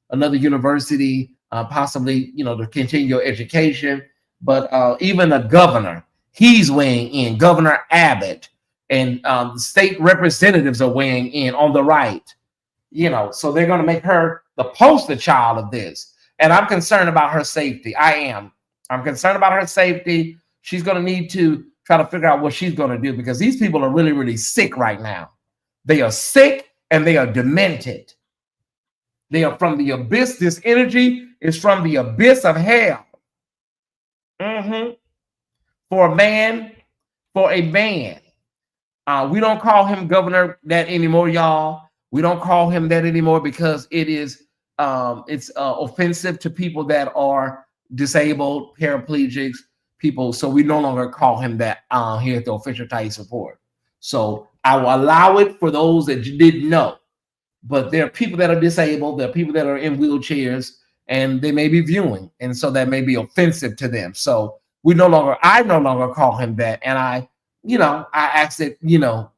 another university, possibly, to continue your education. But even the governor, he's weighing in. Governor Abbott and the state representatives are weighing in on the right. So they're going to make her the poster child of this. And I'm concerned about her safety. I am. I'm concerned about her safety. She's going to need to try to figure out what she's going to do, because these people are really, really sick right now. They are sick and they are demented. They are from the abyss. This energy is from the abyss of hell. For a man, we don't call him governor that anymore, y'all. We don't call him that anymore because it's offensive to people that are disabled, paraplegics, people. So we no longer call him that here at the official Tyesse Report. So I will allow it for those that didn't know. But there are people that are disabled, there are people that are in wheelchairs, and they may be viewing, and so that may be offensive to them. So I no longer call him that, and I ask that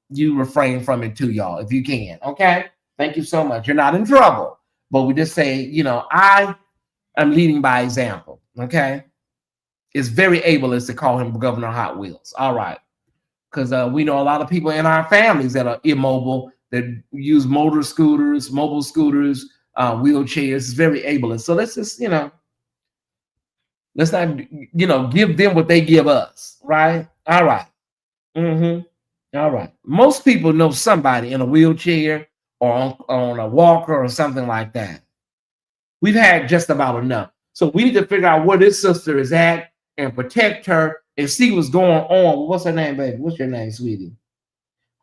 you refrain from it too, y'all, if you can. Okay, thank you so much. You're not in trouble, but we just say, I am leading by example. Okay, it's very ableist to call him Governor Hot Wheels. All right, because we know a lot of people in our families that are immobile, that use mobile scooters, wheelchairs. It's very ableist. So let's just, let's not, give them what they give us, right? All right. All right. Most people know somebody in a wheelchair or on a walker or something like that. We've had just about enough. So we need to figure out where this sister is at and protect her and see what's going on. What's her name, baby? What's your name, sweetie?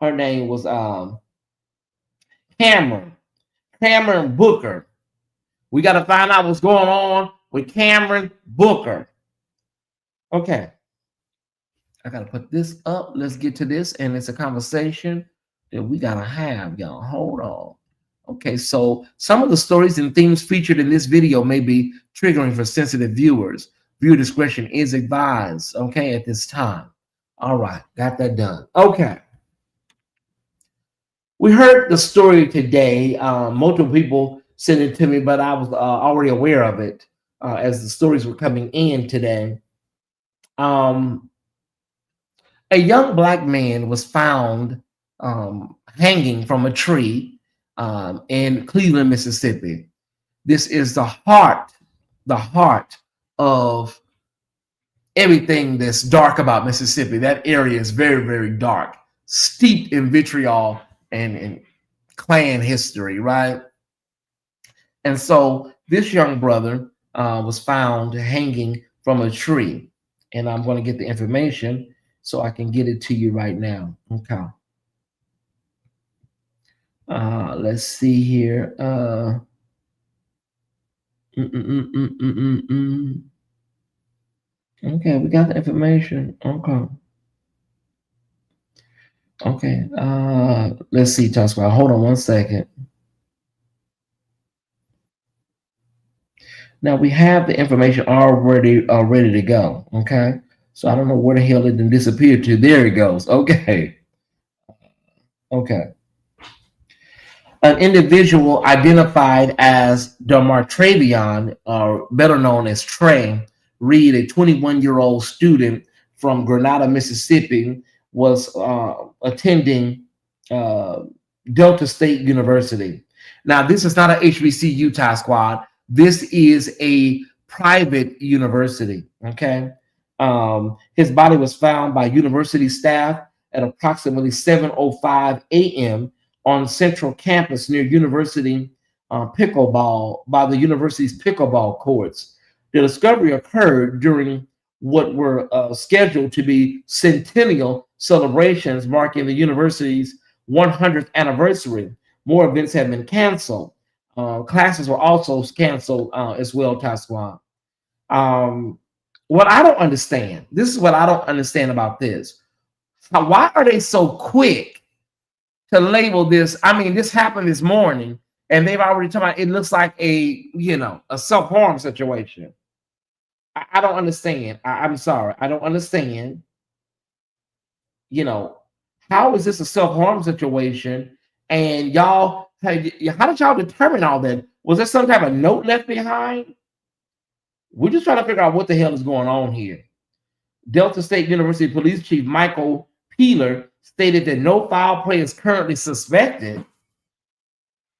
Her name was Cameron Booker. We got to find out what's going on with Cameron Booker. Okay. I got to put this up. Let's get to this. And it's a conversation that we got to have, y'all. Hold on. Okay. So some of the stories and themes featured in this video may be triggering for sensitive viewers. Viewer discretion is advised. Okay. At this time. All right. Got that done. Okay. We heard the story today. Multiple people sent it to me, but I was already aware of it as the stories were coming in today. A young Black man was found hanging from a tree in Cleveland, Mississippi. This is the heart of everything that's dark about Mississippi. That area is very, very dark, steeped in vitriol and Klan history, right? And so this young brother was found hanging from a tree, and I'm going to get the information so I can get it to you right now. Okay. Let's see here. Okay, we got the information. Okay. Let's see, Tosca. Hold on one second. Now we have the information already ready to go. Okay. So I don't know where the hell it disappeared to. There it goes. Okay. Okay. An individual identified as Demartravion, or better known as Trey Reed, a 21-year-old student from Grenada, Mississippi, was attending Delta State University. Now, this is not an HBCU, Ty Squad. This is a private university, okay? His body was found by university staff at approximately 7:05 a.m. on Central Campus near University pickleball, by the university's pickleball courts. The discovery occurred during what were scheduled to be centennial celebrations marking the university's 100th anniversary. More events have been canceled. Classes were also canceled as well, Taswan. What I don't understand, this is what I don't understand about this. Why are they so quick to label this? I mean, this happened this morning, and they've already talked about it looks like a self-harm situation. I don't understand. I'm sorry. I don't understand. How is this a self-harm situation? And y'all, how did y'all determine all that? Was there some type of note left behind? We're just trying to figure out what the hell is going on here. Delta State University Police Chief Michael Peeler stated that no foul play is currently suspected.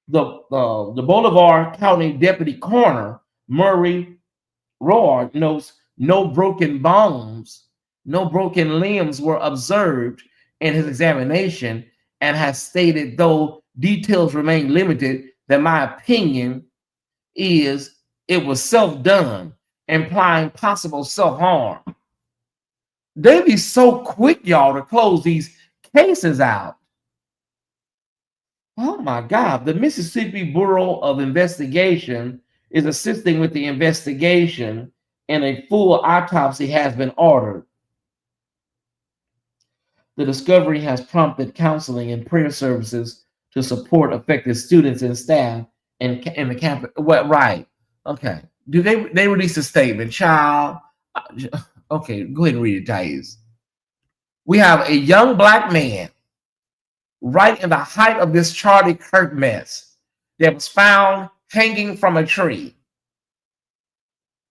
The Bolivar County Deputy Coroner Murray Roar notes no broken bones, no broken limbs were observed in his examination, and has stated, though details remain limited, that my opinion is it was self-done, implying possible self-harm. They be so quick, y'all, to close these cases out. Oh my God. The Mississippi Bureau of Investigation is assisting with the investigation, and a full autopsy has been ordered. The discovery has prompted counseling and prayer services to support affected students and staff in the campus. What? Right. Okay. Do they release a statement? Child. Okay, go ahead and read it, Tyesse. We have a young Black man right in the height of this Charlie Kirk mess that was found hanging from a tree.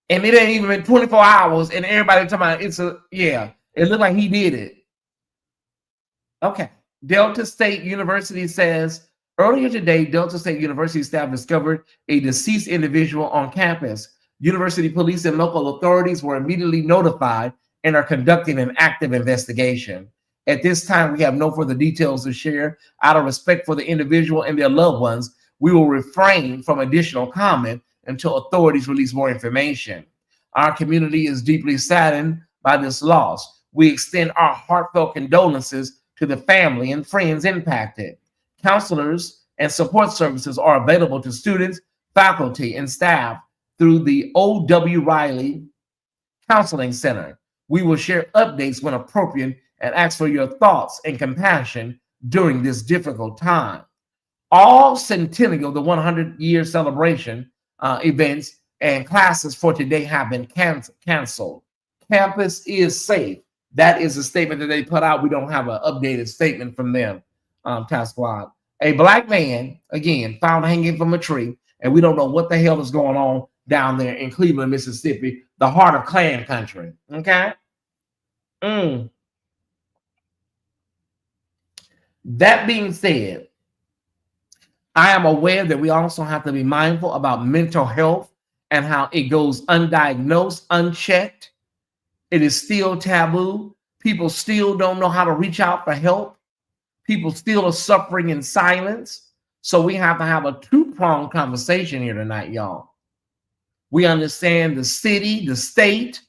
And it ain't even been 24 hours, and everybody talking about it looked like he did it. Okay. Delta State University says earlier today, Delta State University staff discovered a deceased individual on campus. University police and local authorities were immediately notified and are conducting an active investigation. At this time, we have no further details to share. Out of respect for the individual and their loved ones, we will refrain from additional comment until authorities release more information. Our community is deeply saddened by this loss. We extend our heartfelt condolences to the family and friends impacted. Counselors and support services are available to students, faculty, and staff through the O.W. Riley Counseling Center. We will share updates when appropriate and ask for your thoughts and compassion during this difficult time. All Centennial, the 100-year celebration events and classes for today have been canceled. Campus is safe. That is a statement that they put out. We don't have an updated statement from them, Task Squad. A Black man, again, found hanging from a tree, and we don't know what the hell is going on down there in Cleveland, Mississippi, the heart of Klan country, okay? That being said, I am aware that we also have to be mindful about mental health and how it goes undiagnosed, unchecked. It is still taboo. People still don't know how to reach out for help. People still are suffering in silence. So we have to have a two-pronged conversation here tonight, y'all. We understand the city, the state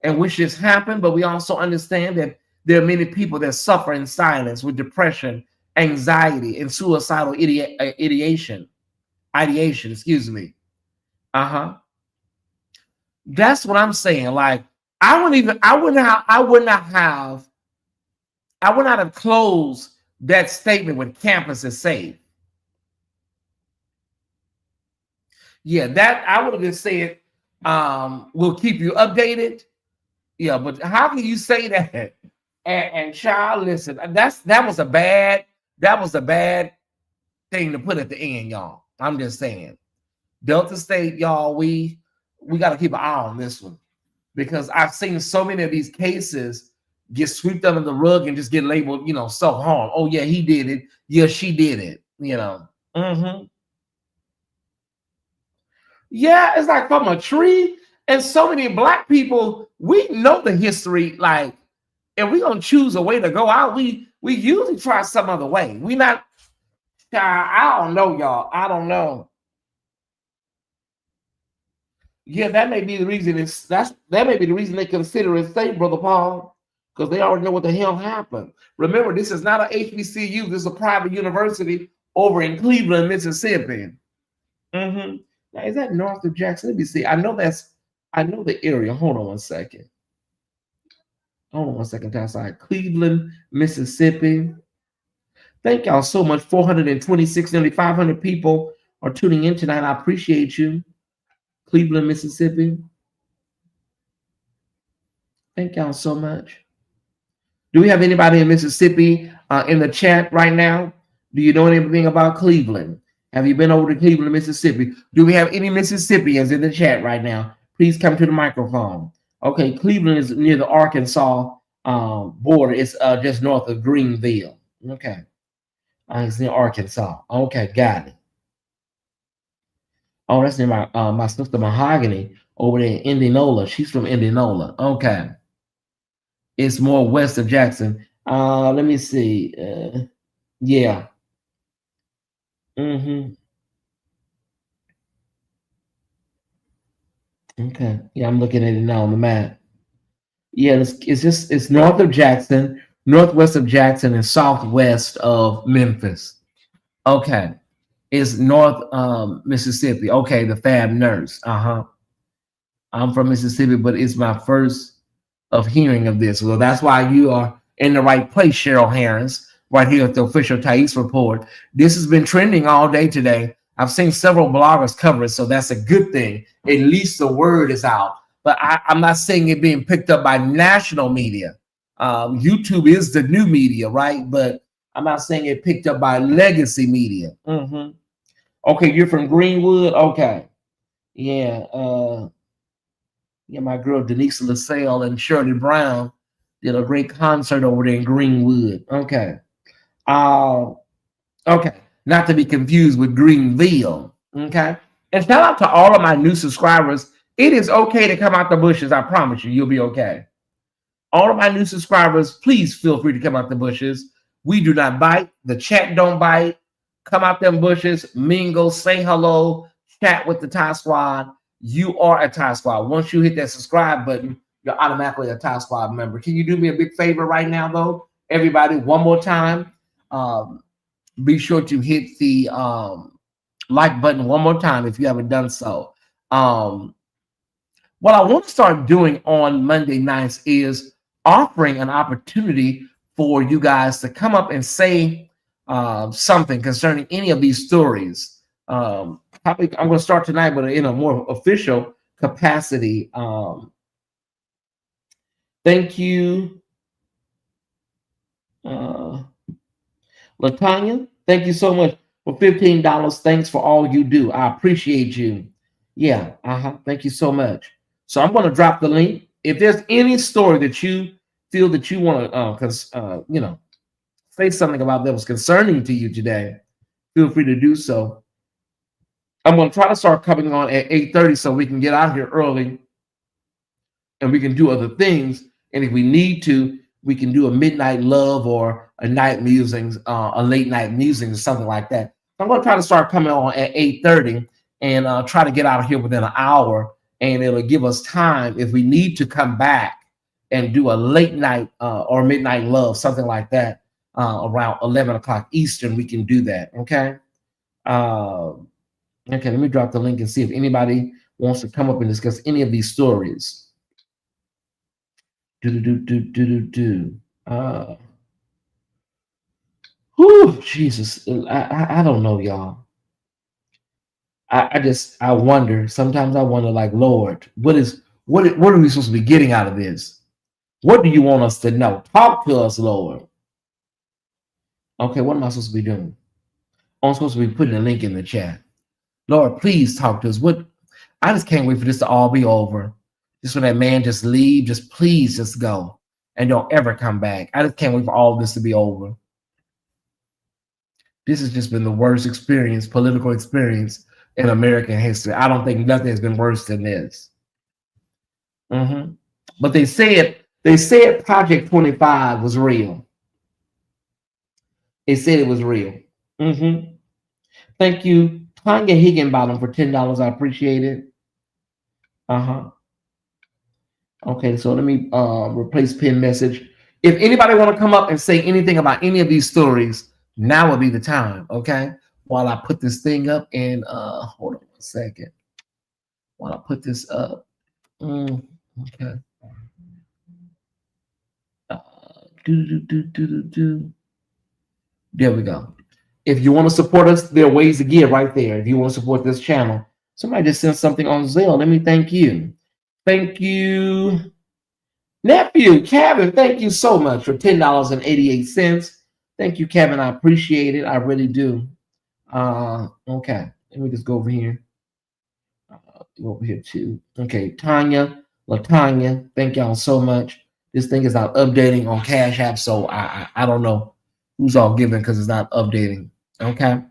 in which this happened, but we also understand that there are many people that suffer in silence with depression, anxiety, and suicidal ideation. That's what I'm saying. Like, I would not have closed that statement when campus is safe. Yeah, that I would have just said, we'll keep you updated. Yeah, but how can you say that? And child, listen, that was a bad thing to put at the end, y'all. I'm just saying. Delta State, y'all, we got to keep an eye on this one, because I've seen so many of these cases get swept under the rug and just get labeled, self-harm. Oh yeah, he did it. Yeah, she did it. Yeah, it's like from a tree. And so many Black people, we know the history. Like, if we're gonna choose a way to go out, we usually try some other way. We not. I don't know, y'all. I don't know. Yeah, that may be the reason. That may be the reason they consider it safe, Brother Paul, because they already know what the hell happened. Remember, this is not a HBCU. This is a private university over in Cleveland, Mississippi. Hmm. Now, is that north of Jackson? Let me see. I know the area. Hold on one second. Hold on one second, outside Cleveland, Mississippi. Thank y'all so much. 426, nearly 500 people are tuning in tonight. I appreciate you. Cleveland, Mississippi. Thank y'all so much. Do we have anybody in Mississippi in the chat right now? Do you know anything about Cleveland? Have you been over to Cleveland, Mississippi? Do we have any Mississippians in the chat right now? Please come to the microphone. Okay, Cleveland is near the Arkansas border. It's just north of Greenville. Okay, it's near Arkansas. Okay, got it. Oh, that's near my sister Mahogany over there in Indianola. She's from Indianola. Okay. It's more west of Jackson. Let me see. Yeah. Mm-hmm. Okay. Yeah, I'm looking at it now on the map. Yeah, it's north of Jackson, northwest of Jackson, and southwest of Memphis. Okay. It's north Mississippi. Okay, the Fab Nurse. Uh-huh. I'm from Mississippi, but it's my first of hearing of this. Well, that's why you are in the right place, Cheryl Harris, right here at the official Tyesse Report. This has been trending all day today. I've seen several bloggers cover it, so that's a good thing. At least the word is out. But I'm not saying it being picked up by national media. YouTube is the new media, right? But I'm not saying it picked up by legacy media. Mm-hmm. Okay, you're from Greenwood? Okay. Yeah. Yeah, my girl Denise LaSalle and Shirley Brown did a great concert over there in Greenwood. Okay. Okay. Not to be confused with Greenville. Okay. And shout out to all of my new subscribers. It is okay to come out the bushes. I promise you, you'll be okay. All of my new subscribers, please feel free to come out the bushes. We do not bite. The chat don't bite. Come out them bushes, mingle, say hello, chat with the Ty Squad. You are a Ty Squad. Once you hit that subscribe button, you're automatically a Ty Squad member. Can you do me a big favor right now, though? Everybody, one more time. Be sure to hit the like button one more time if you haven't done so. What I want to start doing on Monday nights is offering an opportunity for you guys to come up and say something concerning any of these stories. Probably I'm going to start tonight, but in a more official capacity. Thank you, Latanya. Thank you so much for $15. Thanks for all you do. I appreciate you. Yeah. Thank you so much. So I'm going to drop the link. If there's any story that you feel that you want to, say something about that was concerning to you today, feel free to do so. I'm going to try to start coming on at 8:30 so we can get out here early and we can do other things. And if we need to, we can do a midnight love or a night musings, a late night musings or something like that. So I'm going to try to start coming on at 8:30 and try to get out of here within an hour. And it'll give us time if we need to come back and do a late night or midnight love, something like that, around 11 o'clock Eastern. We can do that. Okay. Okay, let me drop the link and see if anybody wants to come up and discuss any of these stories. Jesus, I don't know, y'all. I wonder. Sometimes I wonder, like, Lord, what are we supposed to be getting out of this? What do you want us to know? Talk to us, Lord. Okay, what am I supposed to be doing? I'm supposed to be putting a link in the chat. Lord, please talk to us. I just can't wait for this to all be over. Just when that man just leave, just please just go and don't ever come back. I just can't wait for all of this to be over. This has just been the worst experience, political experience in American history. I don't think nothing has been worse than this. But they said Project 25 was real. They said it was real. Thank you, Tanya Higginbottom, for $10. I appreciate it. Uh-huh. Okay, so let me replace pin message. If anybody want to come up and say anything about any of these stories, now would be the time, okay? While I put this thing up and hold on a second. While I put this up. Okay. Do. There we go. If you want to support us, there are ways to give right there. If you want to support this channel, somebody just sent something on Zelle. Let me thank you. Thank you, nephew Kevin. Thank you so much for $10.88. Thank you, Kevin. I appreciate it. I really do. Okay. Let me just go over here. Go over here too. Okay, Tanya, Latanya. Thank y'all so much. This thing is not updating on Cash App, so I don't know who's all giving because it's not updating. Okay.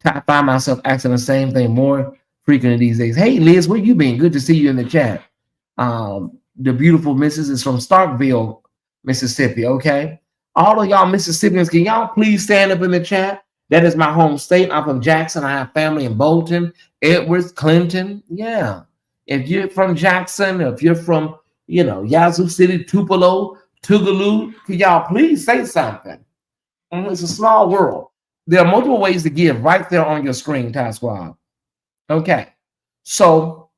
I find myself asking the same thing more frequently these days. Hey, Liz, where you been? Good to see you in the chat. The beautiful Mrs. is from Starkville, Mississippi. Okay. All of y'all Mississippians, can y'all please stand up in the chat? That is my home state. I'm from Jackson. I have family in Bolton, Edwards, Clinton. Yeah. If you're from Jackson, if you're from, Yazoo City, Tupelo, Tougaloo, can y'all please say something? It's a small world. There are multiple ways to give right there on your screen, Tyesse Squad. Okay. So,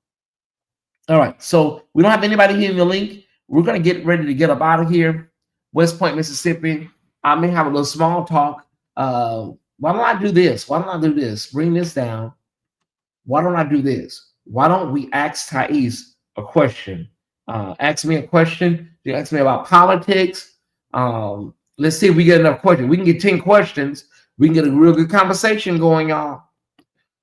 all right. So we don't have anybody hitting the link. We're going to get ready to get up out of here. West Point, Mississippi. I may have a little small talk. Why don't I do this? Bring this down. Why don't I do this? Why don't we ask Tyesse a question? Ask me a question. You ask me about politics. Let's see if we get enough questions. We can get 10 questions. We can get a real good conversation going on.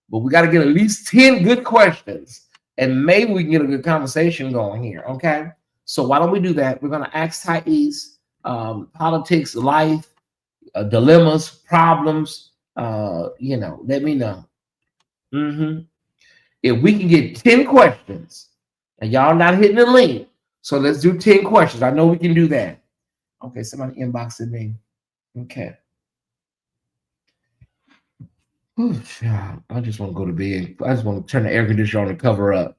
But we got to get at least 10 good questions. And maybe we can get a good conversation going here. Okay. So why don't we do that? We're going to ask Tyesse politics, life, dilemmas, problems. Let me know. If we can get 10 questions, and y'all not hitting the link, so let's do 10 questions. I know we can do that. Okay, somebody inboxed me. Okay. Ooh, I just want to go to bed. I just want to turn the air conditioner on and cover up.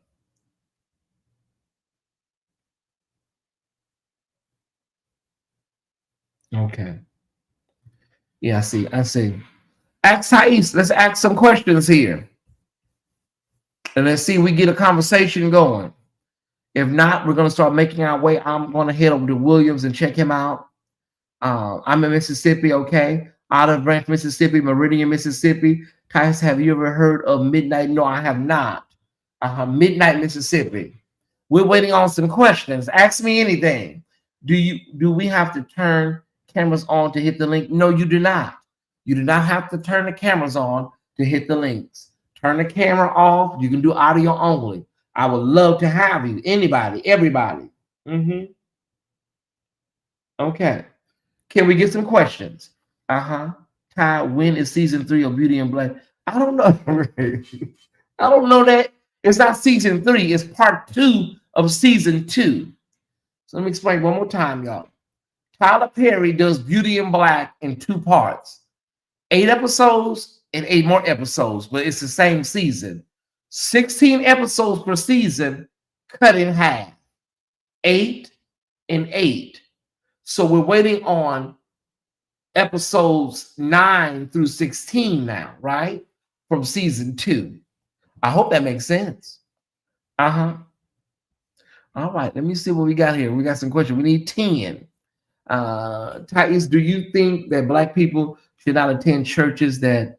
Okay. Yeah, I see. Ask Tyesse. Let's ask some questions here. And let's see if we get a conversation going. If not, we're going to start making our way. I'm going to head over to Williams and check him out. I'm in Mississippi, okay? Olive Branch, Mississippi, Meridian, Mississippi. Tyesse, have you ever heard of Midnight? No, I have not. Midnight, Mississippi. We're waiting on some questions. Ask me anything. Do we have to turn cameras on to hit the link? No, you do not. You do not have to turn the cameras on to hit the links. Turn the camera off. You can do audio only. I would love to have you. Anybody, everybody. Okay. Can we get some questions? Ty, when is season 3 of Beauty and Black? I don't know. I don't know that. It's not season 3. It's part 2 of season 2. So let me explain one more time, y'all. Tyler Perry does Beauty and Black in 2 parts. 8 episodes and 8 more episodes, but it's the same season. 16 episodes per season, cut in half. 8 and 8. So we're waiting on episodes 9 through 16 now, right? From season 2. I hope that makes sense. All right, let me see what we got here. We got some questions. We need 10. Tyesse, do you think that Black people should not attend churches that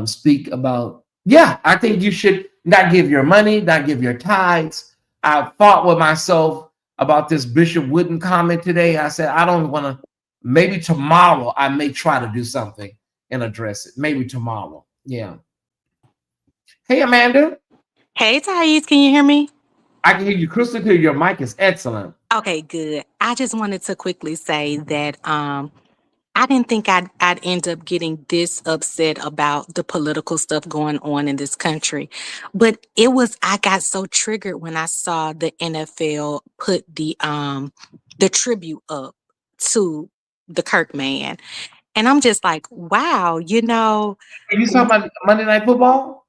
speak about? Yeah, I think you should not give your money, not give your tithes. I fought with myself about this Bishop Wooden comment today. I said, I don't want to. Maybe tomorrow I may try to do something and address it. Maybe tomorrow. Yeah. Hey, Amanda. Hey, Tyesse, can you hear me? I can hear you crystal clear. Your mic is excellent. Okay, good. I just wanted to quickly say that I didn't think I'd end up getting this upset about the political stuff going on in this country. But I got so triggered when I saw the NFL put the tribute up to the Kirk man. And I'm just like, wow, Are you talking about Monday Night Football?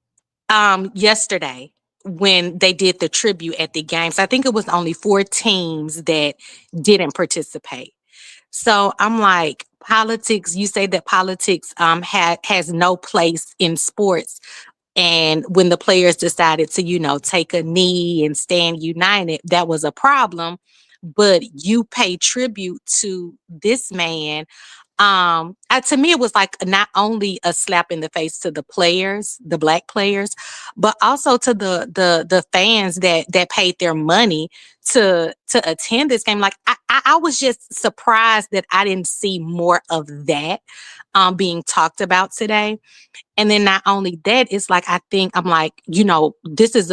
Yesterday. when they did the tribute at the games. I think it was only 4 teams that didn't participate. So I'm like, politics, you say that politics has no place in sports. And when the players decided to, take a knee and stand united, that was a problem. But you pay tribute to this man. To me, it was like not only a slap in the face to the players, the black players, but also to the fans that paid their money to attend this game. Like I was just surprised that I didn't see more of that being talked about today. And then not only that, it's like I'm like, this is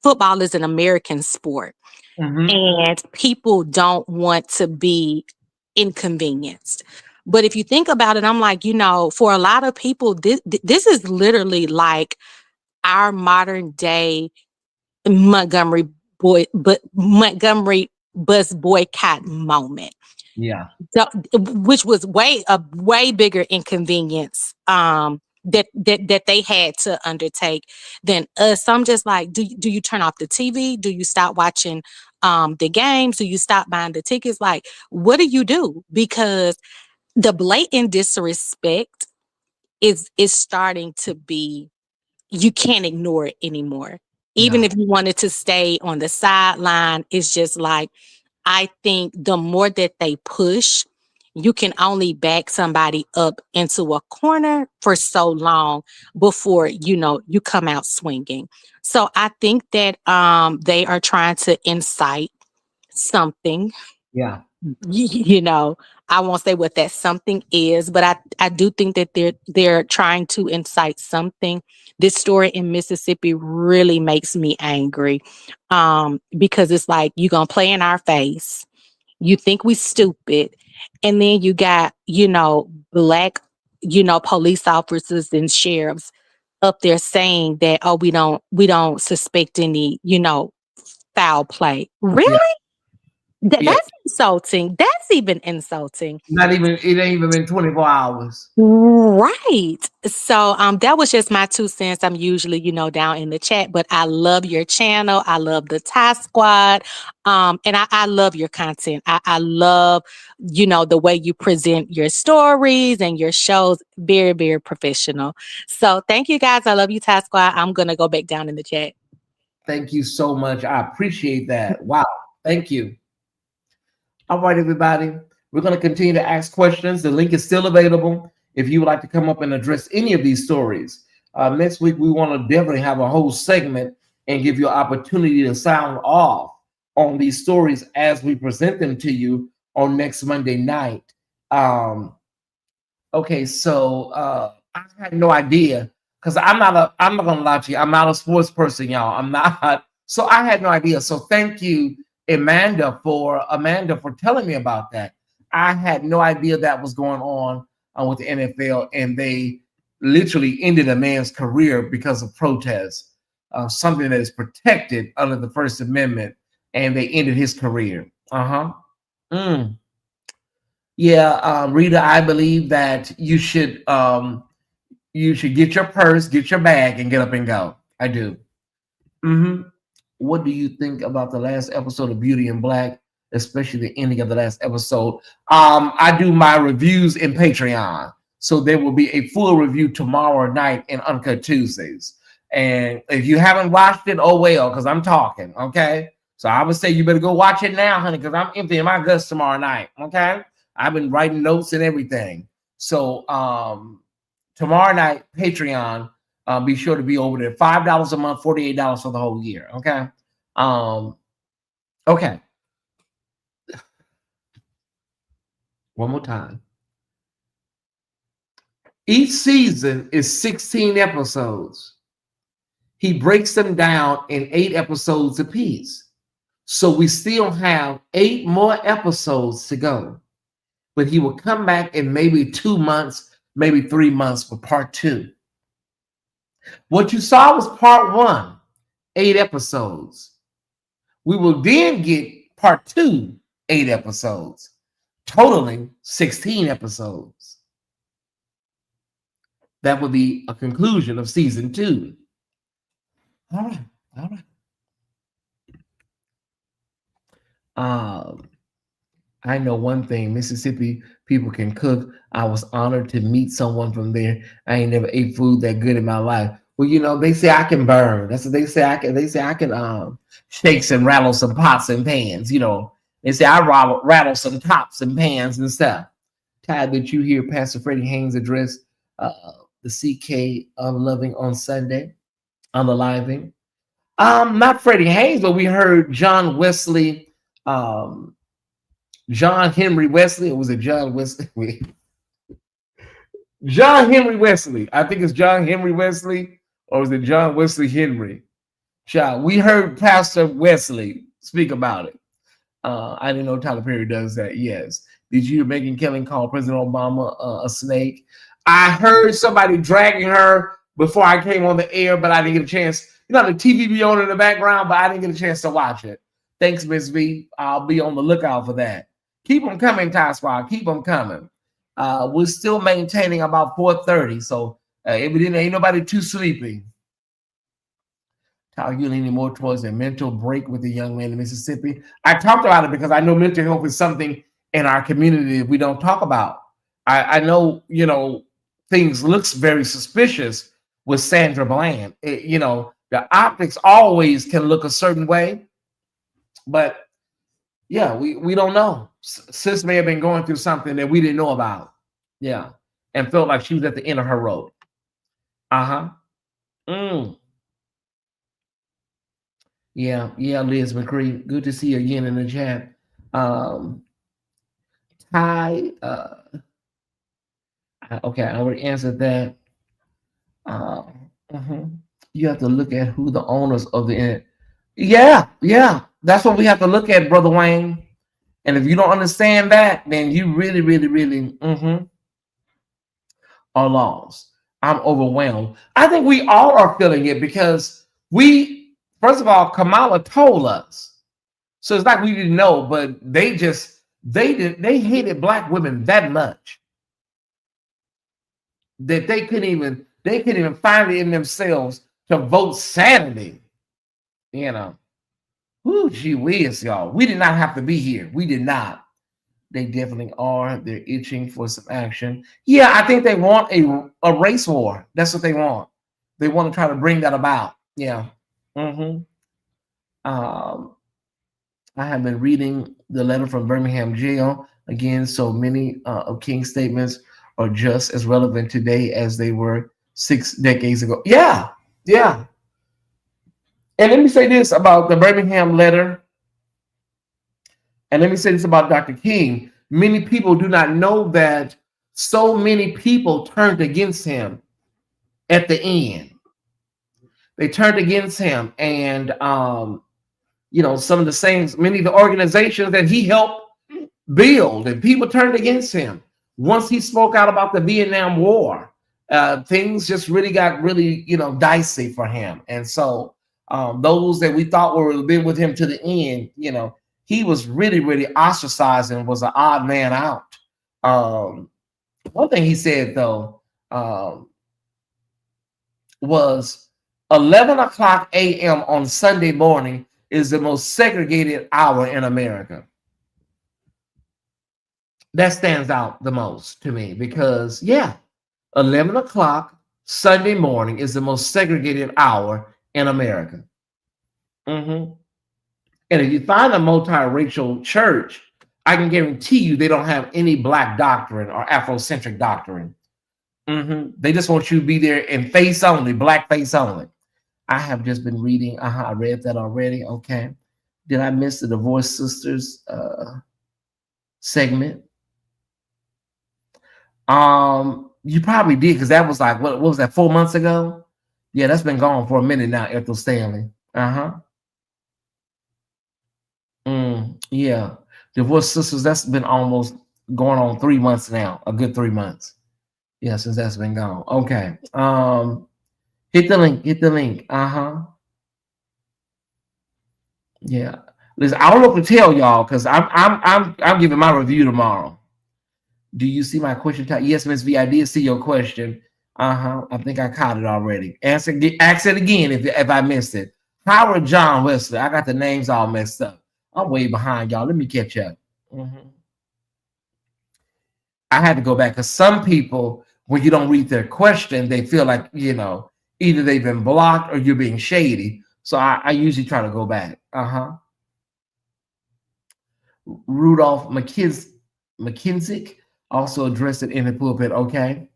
football is an American sport. And people don't want to be inconvenienced. But if you think about it, I'm like, for a lot of people, this is literally like our modern day Montgomery Montgomery bus boycott moment. Yeah. Which was a way bigger inconvenience that they had to undertake than us. So I'm just like, do you turn off the TV? Do you stop watching the games? Do you stop buying the tickets? Like, what do you do? Because the blatant disrespect is starting to be, you can't ignore it anymore. Even if you wanted to stay on the sideline, it's just like, I think the more that they push, you can only back somebody up into a corner for so long before, you come out swinging. So I think that they are trying to incite something. Yeah. I won't say what that something is, but I do think that they're trying to incite something. This story in Mississippi really makes me angry because it's like, you're going to play in our face. You think we stupid. And then you got, black, police officers and sheriffs up there saying that, oh, we don't suspect any, foul play. Really? That's insulting. That's even insulting. It ain't even been 24 hours. Right. So that was just my 2 cents. I'm usually, down in the chat, but I love your channel. I love the Tyesse Squad. And I love your content. I love, the way you present your stories and your shows. Very, very professional. So thank you guys. I love you, Tyesse Squad. I'm gonna go back down in the chat. Thank you so much. I appreciate that. Wow. Thank you. All right, everybody. We're going to continue to ask questions. The link is still available if you would like to come up and address any of these stories. Next week, we want to definitely have a whole segment and give you an opportunity to sound off on these stories as we present them to you on next Monday night. Okay, so I had no idea because I'm not going to lie to you. I'm not a sports person, y'all. I'm not. So I had no idea. So thank you, Amanda for telling me about that. I had no idea that was going on with the NFL, and they literally ended a man's career because of protests, something that is protected under the First Amendment, and they ended his career. Yeah, Rita, I believe that you should get your purse, get your bag, and get up and go. I do. What do you think about the last episode of Beauty in Black, especially the ending of the last episode? I do my reviews in Patreon, so there will be a full review tomorrow night in Uncut Tuesdays. And if you haven't watched it, oh well, because I'm talking, okay? So I would say you better go watch it now, honey, because I'm emptying my guts tomorrow night, okay? I've been writing notes and everything. So tomorrow night, Patreon. Be sure to be over there. $5 a month, $48 for the whole year. Okay. Okay. One more time. Each season is 16 episodes. He breaks them down in 8 episodes apiece. So we still have 8 more episodes to go. But he will come back in maybe 2 months, maybe 3 months for part 2. What you saw was part 1, 8 episodes. We will then get part 2, 8 episodes, totaling 16 episodes. That will be a conclusion of season 2. All right. All right. I know one thing, Mississippi people can cook. I was honored to meet someone from there. I ain't never ate food that good in my life. Well, you know, they say I can burn. That's what they say. I can shakes and rattle some pots and pans, you know. They say I rattle some tops and pans and stuff. Tad, did you hear Pastor Freddie Haynes address uh, the CK Unloving on Sunday, unaliving? Not Freddie Haynes, but we heard John Wesley, John Henry Wesley, or was it John Wesley? John Henry Wesley. I think it's John Henry Wesley, or was it John Wesley Henry? Child, we heard Pastor Wesley speak about it. I didn't know Tyler Perry does that. Yes. Did you hear Megyn Kelly call President Obama a snake? I heard somebody dragging her before I came on the air, but I didn't get a chance. You know, the TV be on in the background, but I didn't get a chance to watch it. Thanks, Miss V. I'll be on the lookout for that. Keep them coming, Tyesse. Keep them coming. We're still maintaining about 4:30, so if we didn't, ain't nobody too sleepy. How you leaning more towards a mental break with the young man in Mississippi? I talked about it because I know mental health is something in our community that we don't talk about. I know, you know, things looks very suspicious with Sandra Bland. You know, the optics always can look a certain way, but yeah, we don't know. Sis may have been going through something that we didn't know about. Yeah, and felt like she was at the end of her road. Yeah, Liz McCree. Good to see you again in the chat. Ty, okay, I already answered that. You have to look at who the owners of the. Yeah, that's what we have to look at, Brother Wayne. And if you don't understand that, then you really are lost. I'm overwhelmed. I think we all are feeling it because first of all, Kamala told us. So it's like we didn't know, but they hated Black women that much that they couldn't even find it in themselves to vote sanity. You know. Whoo, gee whiz, y'all. We did not have to be here. We did not. They definitely are. They're itching for some action. Yeah, I think they want a race war. That's what they want. They want to try to bring that about. Yeah. I have been reading the letter from Birmingham jail. Again, so many of King's statements are just as relevant today as they were 6 decades ago. Yeah. And let me say this about the Birmingham letter. And let me say this about Dr. King. Many people do not know that so many people turned against him at the end. They turned against him. And, you know, some of the same, many of the organizations that he helped build, and people turned against him. Once he spoke out about the Vietnam War, things just really got you know, dicey for him. And so those that we thought were been with him to the end, you know, he was really ostracized and was an odd man out. One thing he said, though, was 11 o'clock a.m. on Sunday morning is the most segregated hour in America. That stands out the most to me because, yeah, 11 o'clock Sunday morning is the most segregated hour in America. And if you find a multiracial church, I can guarantee you they don't have any Black doctrine or Afrocentric doctrine. They just want you to be there in face only, Black face only. I have just been reading. I read that already. Okay. Did I miss the Divorced Sisters segment? You probably did, because that was like, what was that, 4 months ago? Yeah, that's been gone for a minute now, Ethel Stanley. Yeah. Divorced Sisters, that's been almost going on 3 months now, a good 3 months. Yeah, since that's been gone. Okay. Hit the link. Yeah. Listen, I don't know what to tell y'all because I'm giving my review tomorrow. Do you see my question? Yes, Miss V, I did see your question. I think I caught it already. Ask it again if I missed it. Howard John Wesley. I got the names all messed up. I'm way behind y'all. Let me catch up. I had to go back because some people, when you don't read their question, they feel like, you know, either they've been blocked or you're being shady. So I usually try to go back. Rudolph McKinsick also addressed it in the pulpit. Okay.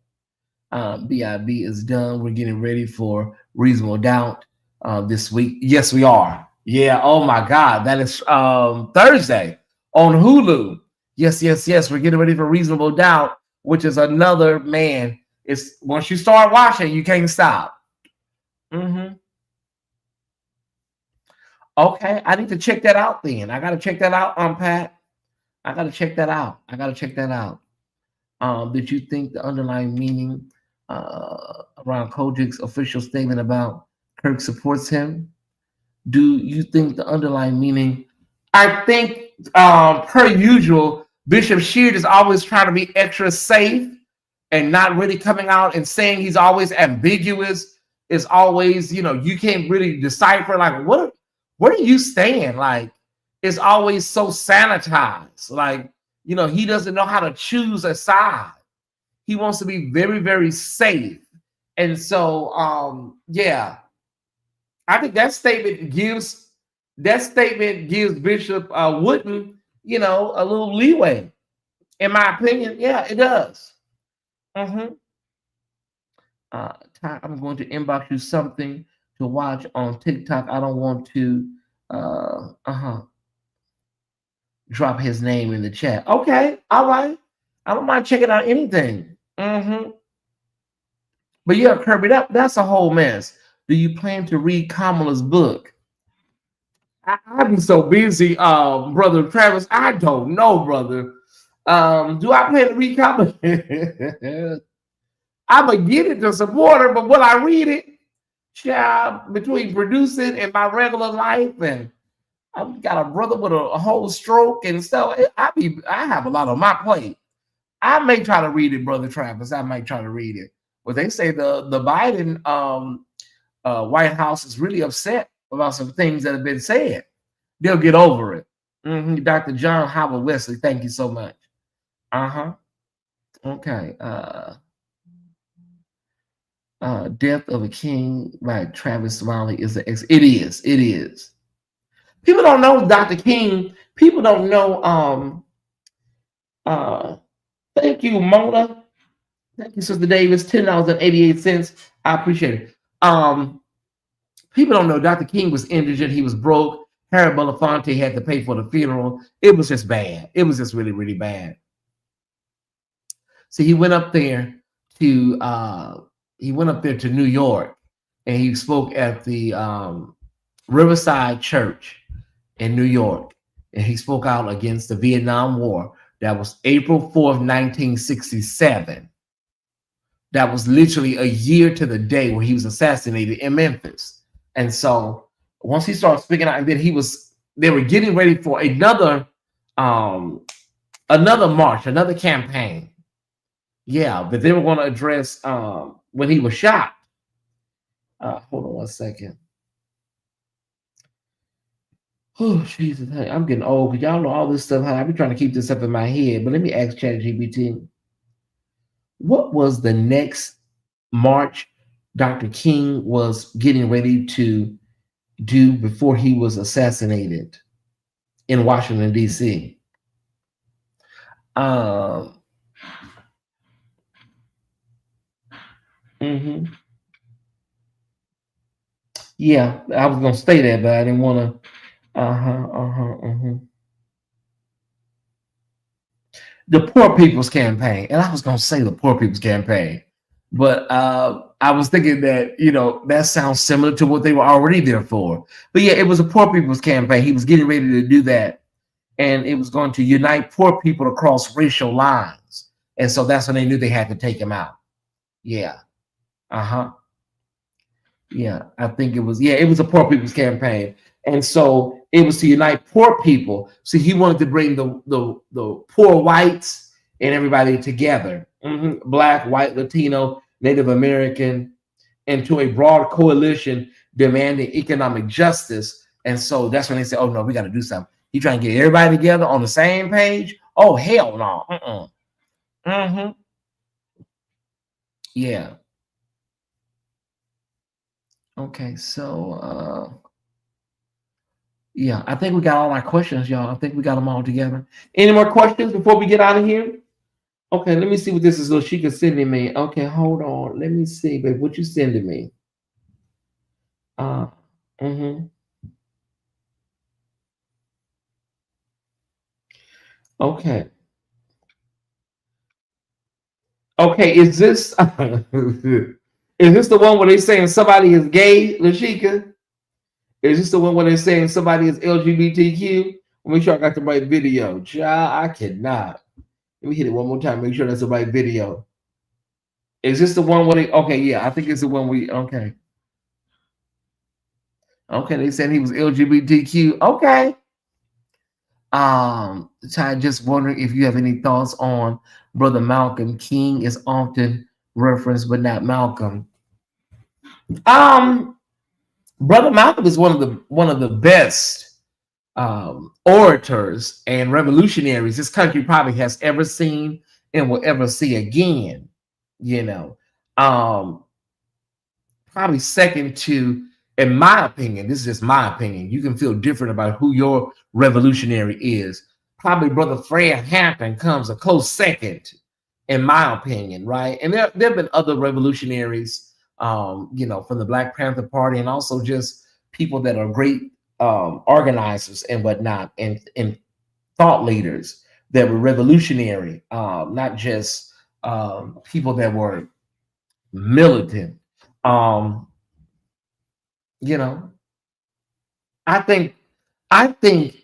BIB is done. We're getting ready for Reasonable Doubt this week. Yes, we are. Yeah. Oh my God. That is Thursday on Hulu. Yes. We're getting ready for Reasonable Doubt, which is another, man. It's once you start watching, you can't stop. Okay. I need to check that out then. I got to check that out, Pat. I got to check that out. Did you think the underlying meaning around Kojik's official statement about Kirk supports him? Do you think the underlying meaning? I think, per usual, Bishop Sheard is always trying to be extra safe and not really coming out and saying he's always ambiguous. It's always, you know, you can't really decipher, like, where do you stand? Like, it's always so sanitized. Like, you know, he doesn't know how to choose a side. He wants to be very, very safe. And so, yeah, I think that statement gives Bishop Wooden, you know, a little leeway. In my opinion, yeah, it does. I'm going to inbox you something to watch on TikTok. I don't want to drop his name in the chat. Okay, all right. I don't mind checking out anything. But yeah, Kirby, that's a whole mess. Do you plan to read Kamala's book? I've been so busy, Brother Travis. I don't know, brother. Do I plan to read Kamala? I'm going to get it to support her, but will I read it? Child, between producing and my regular life, and I've got a brother with a whole stroke and stuff. I have a lot on my plate. I may try to read it, Brother Travis. I might try to read it. But they say the Biden White House is really upset about some things that have been said. They'll get over it. Dr. John Howard Wesley, thank you so much. Okay. Death of a King by Travis Smiley is it is. People don't know Dr. King. People don't know. Thank you, Mona. Thank you, Sister Davis. $10.88. I appreciate it. People don't know Dr. King was indigent. He was broke. Harry Belafonte had to pay for the funeral. It was just bad. It was just really, really bad. So he went up there to New York, and he spoke at the Riverside Church in New York, and he spoke out against the Vietnam War. That was April 4th, 1967. That was literally a year to the day where he was assassinated in Memphis. And so once he started speaking out, and then they were getting ready for another march, another campaign. Yeah, but they were going to address when he was shot. Hold on one second. Oh, Jesus. Hey, I'm getting old because y'all know all this stuff. I've been trying to keep this up in my head. But let me ask ChatGPT. What was the next march Dr. King was getting ready to do before he was assassinated in Washington, D.C.? Yeah, I was going to say that, but I didn't want to. The Poor People's Campaign. And I was going to say the Poor People's Campaign, but I was thinking that, you know, that sounds similar to what they were already there for. But yeah, it was a Poor People's Campaign. He was getting ready to do that. And it was going to unite poor people across racial lines. And so that's when they knew they had to take him out. Yeah. Yeah, I think it was a Poor People's Campaign. And so it was to unite poor people. So he wanted to bring the poor whites and everybody together, Black, white, Latino, Native American, into a broad coalition demanding economic justice. And so that's when they say, oh no, we got to do something. He trying to get everybody together on the same page. Oh, hell no. Yeah. Okay, so yeah, I think we got all our questions, y'all. I think we got them all together. Any more questions before we get out of here? Okay, let me see what this is. So she can sending me. Okay, hold on. Let me see, babe. What you sending me? Mm-hmm. Okay. Okay, is this is this the one where they saying somebody is gay, Lashika? Is this the one where they're saying somebody is LGBTQ? Make sure I got the right video. Child, I cannot. Let me hit it one more time. Make sure that's the right video. Is this the one where they? Okay, yeah, I think it's the one we. Okay. Okay, they said he was LGBTQ. Okay. Ty, just wondering if you have any thoughts on Brother Malcolm. King is often referenced, but not Malcolm. Brother Malcolm is one of the best orators and revolutionaries this country probably has ever seen and will ever see again. You know, probably second to, in my opinion, this is just my opinion. You can feel different about who your revolutionary is. Probably Brother Fred Hampton comes a close second, in my opinion, right? And there have been other revolutionaries, you know, from the Black Panther Party, and also just people that are great organizers and whatnot, and thought leaders that were revolutionary, not just people that were militant. You know, I think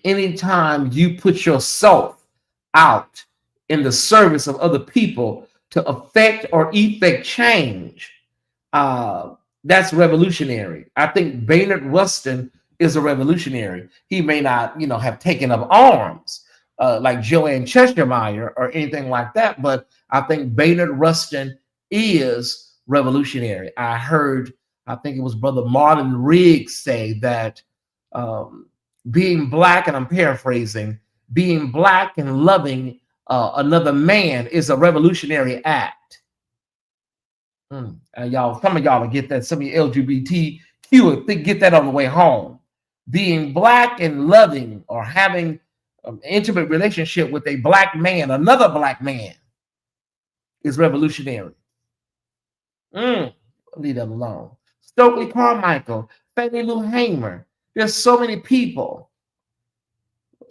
anytime you put yourself out in the service of other people to affect or effect change, that's revolutionary. I think Baynard Rustin is a revolutionary. He may not, you know, have taken up arms like Joanne Chestermeyer or anything like that, but I think Baynard Rustin is revolutionary. I think it was Brother Marlon Riggs say that being black, and I'm paraphrasing, being black and loving another man is a revolutionary act. Y'all, some of y'all will get that. Some of you LGBTQ will get that on the way home. Being black and loving or having an intimate relationship with a black man, another black man, is revolutionary. Leave that alone. Stokely Carmichael, Fannie Lou Hamer. There's so many people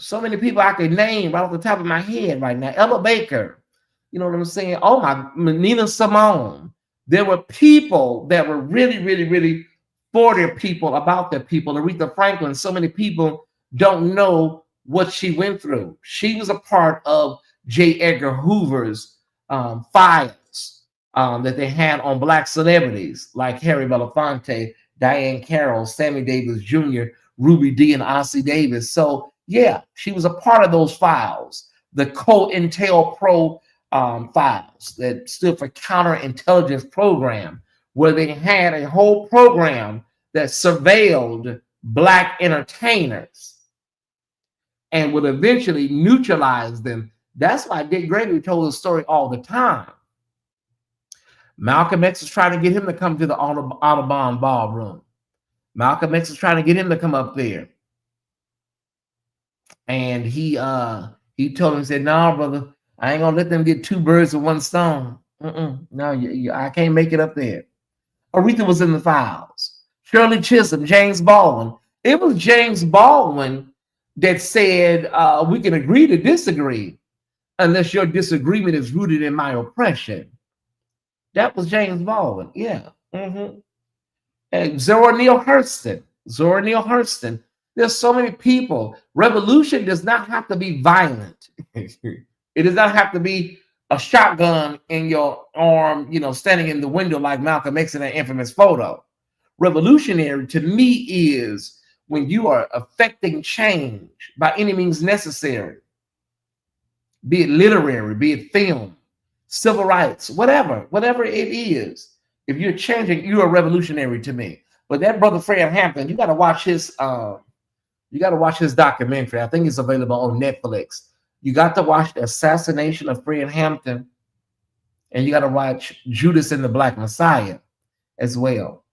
I could name right off the top of my head right now. Ella Baker, you know what I'm saying? Oh my, Nina Simone. There were people that were really, really, really for their people, about their people. Aretha Franklin, so many people don't know what she went through. She was a part of J. Edgar Hoover's files that they had on black celebrities like Harry Belafonte, Diane Carroll, Sammy Davis Jr., Ruby Dee, and Ossie Davis. So yeah, she was a part of those files, the COINTELPRO files that stood for Counterintelligence Program, where they had a whole program that surveilled black entertainers and would eventually neutralize them. That's why Dick Gregory told the story all the time. Malcolm X was trying to get him to come to the Audubon Ballroom. Malcolm X was trying to get him to come up there. And he told him, said, "No, brother, I ain't gonna let them get two birds with one stone. No, I can't make it up there." Aretha was in the files. Shirley Chisholm, James Baldwin. It was James Baldwin that said, "We can agree to disagree unless your disagreement is rooted in my oppression." That was James Baldwin. Yeah. And Zora Neale Hurston. There's so many people. Revolution does not have to be violent. It does not have to be a shotgun in your arm, you know, standing in the window like Malcolm X in that infamous photo. Revolutionary to me is when you are affecting change by any means necessary, be it literary, be it film, civil rights, whatever it is. If you're changing, you're a revolutionary to me. But that brother Fred Hampton, you got to watch his documentary. I think it's available on Netflix. You got to watch the assassination of Fred Hampton, and you got to watch Judas and the Black Messiah as well.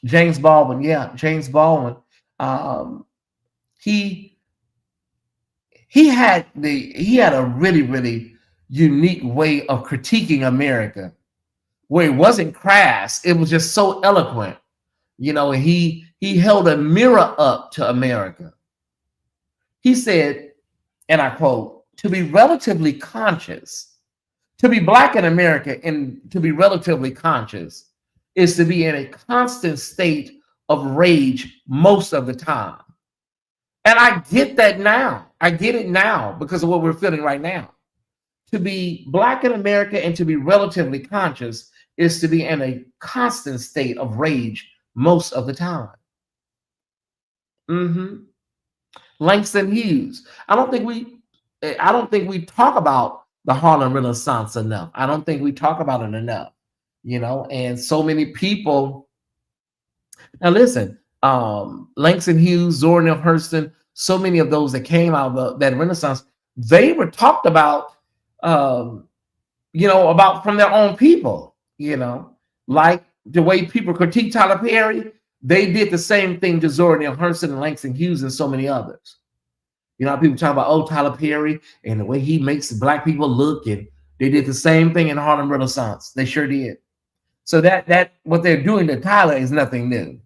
James Baldwin, James Baldwin. He had a really, really unique way of critiquing America, where it wasn't crass. It was just so eloquent. He held a mirror up to America. He said, and I quote, to be relatively conscious, to be Black in America and to be relatively conscious is to be in a constant state of rage most of the time. And I get that now. I get it now because of what we're feeling right now. To be Black in America and to be relatively conscious is to be in a constant state of rage most of the time. Langston Hughes. I don't think we talk about the Harlem Renaissance enough. I don't think we talk about it enough. And so many people. Now listen, Langston Hughes, Zora Neale Hurston, so many of those that came out of that Renaissance, they were talked about, about from their own people, like the way people critique Tyler Perry. They did the same thing to Zora Neale Hurston and Langston Hughes and so many others. People talk about, Tyler Perry and the way he makes Black people look, and they did the same thing in Harlem Renaissance. They sure did. So that what they're doing to Tyler is nothing new.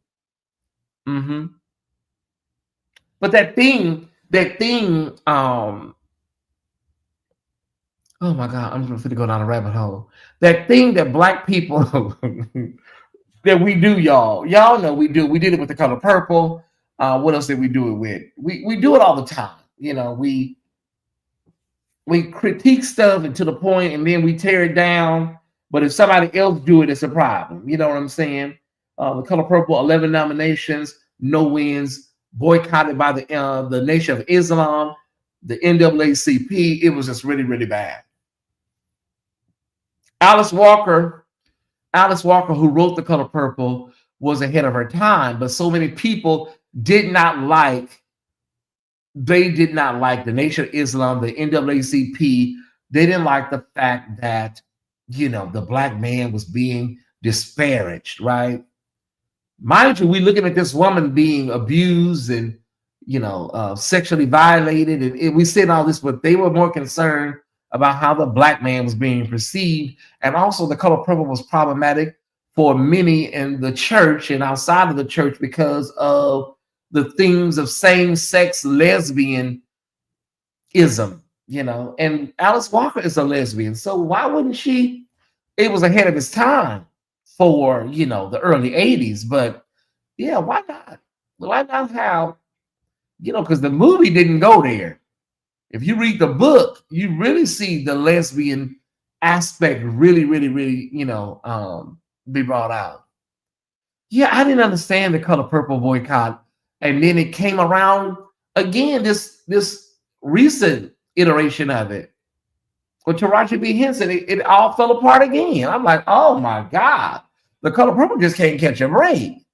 But that thing, oh my God, I'm just going to go down a rabbit hole. That thing that Black people that we do, y'all know we do. We did it with The Color Purple. What else did we do it with? We do it all the time. We critique stuff and to the point, and then we tear it down. But if somebody else do it, it's a problem. You know what I'm saying? The Color Purple, 11 nominations, no wins, boycotted by the Nation of Islam, the NAACP. It was just really, really bad. Alice Walker, who wrote The Color Purple, was ahead of her time, but so many people did not like the Nation of Islam, the NAACP. They didn't like the fact that, the Black man was being disparaged, right? Mind you, we looking at this woman being abused and, sexually violated, and we said all this, but they were more concerned about how the Black man was being perceived. And also The Color Purple was problematic for many in the church and outside of the church because of the themes of same-sex lesbianism, and Alice Walker is a lesbian. So why wouldn't she? It was ahead of its time for, the early 80s, but yeah, why not? Why not have, because the movie didn't go there. If you read the book, you really see the lesbian aspect really, really, really, be brought out. Yeah, I didn't understand The Color Purple boycott. And then it came around again, this recent iteration of it. With Taraji P. Henson, it all fell apart again. I'm like, oh my God. The Color Purple just can't catch a break.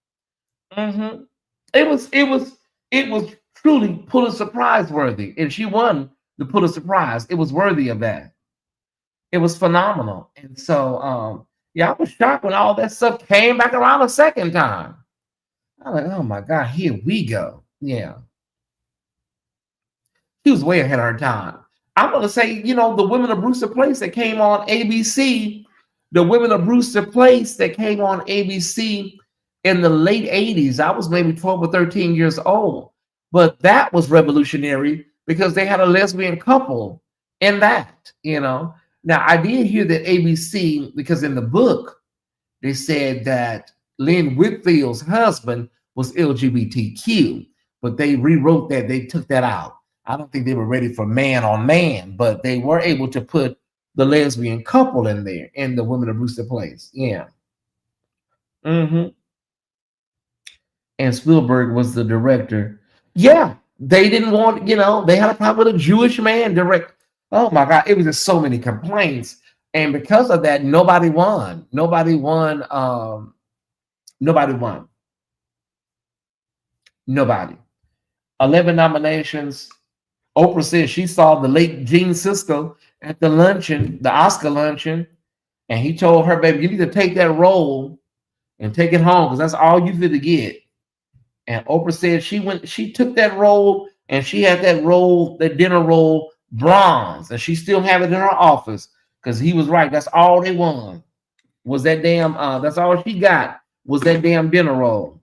It was truly Pulitzer Prize worthy. And she won the Pulitzer Prize. It was worthy of that. It was phenomenal. And so I was shocked when all that stuff came back around a second time. I'm like, oh my God, here we go. Yeah. She was way ahead of her time. I'm going to say, the Women of Brewster Place that came on ABC, in the late 80s. I was maybe 12 or 13 years old. But that was revolutionary because they had a lesbian couple in that, Now, I did hear that ABC, because in the book, they said that Lynn Whitfield's husband was LGBTQ, but they rewrote that. They took that out. I don't think they were ready for man on man, but they were able to put the lesbian couple in there in the Women of Brewster Place. Yeah. And Spielberg was the director. Yeah, they didn't want, they had a problem with a Jewish man direct. Oh my God, it was just so many complaints. And because of that, nobody won. Nobody won. Nobody won. Nobody. 11 nominations. Oprah said she saw the late Gene Siskel at the luncheon, the Oscar luncheon, and he told her, baby, you need to take that role and take it home because that's all you fit get. And Oprah said she took that role and she had that role, that dinner role, bronze, and she still have it in her office because he was right. That's all they won. Was that damn that's all she got was that damn dinner roll.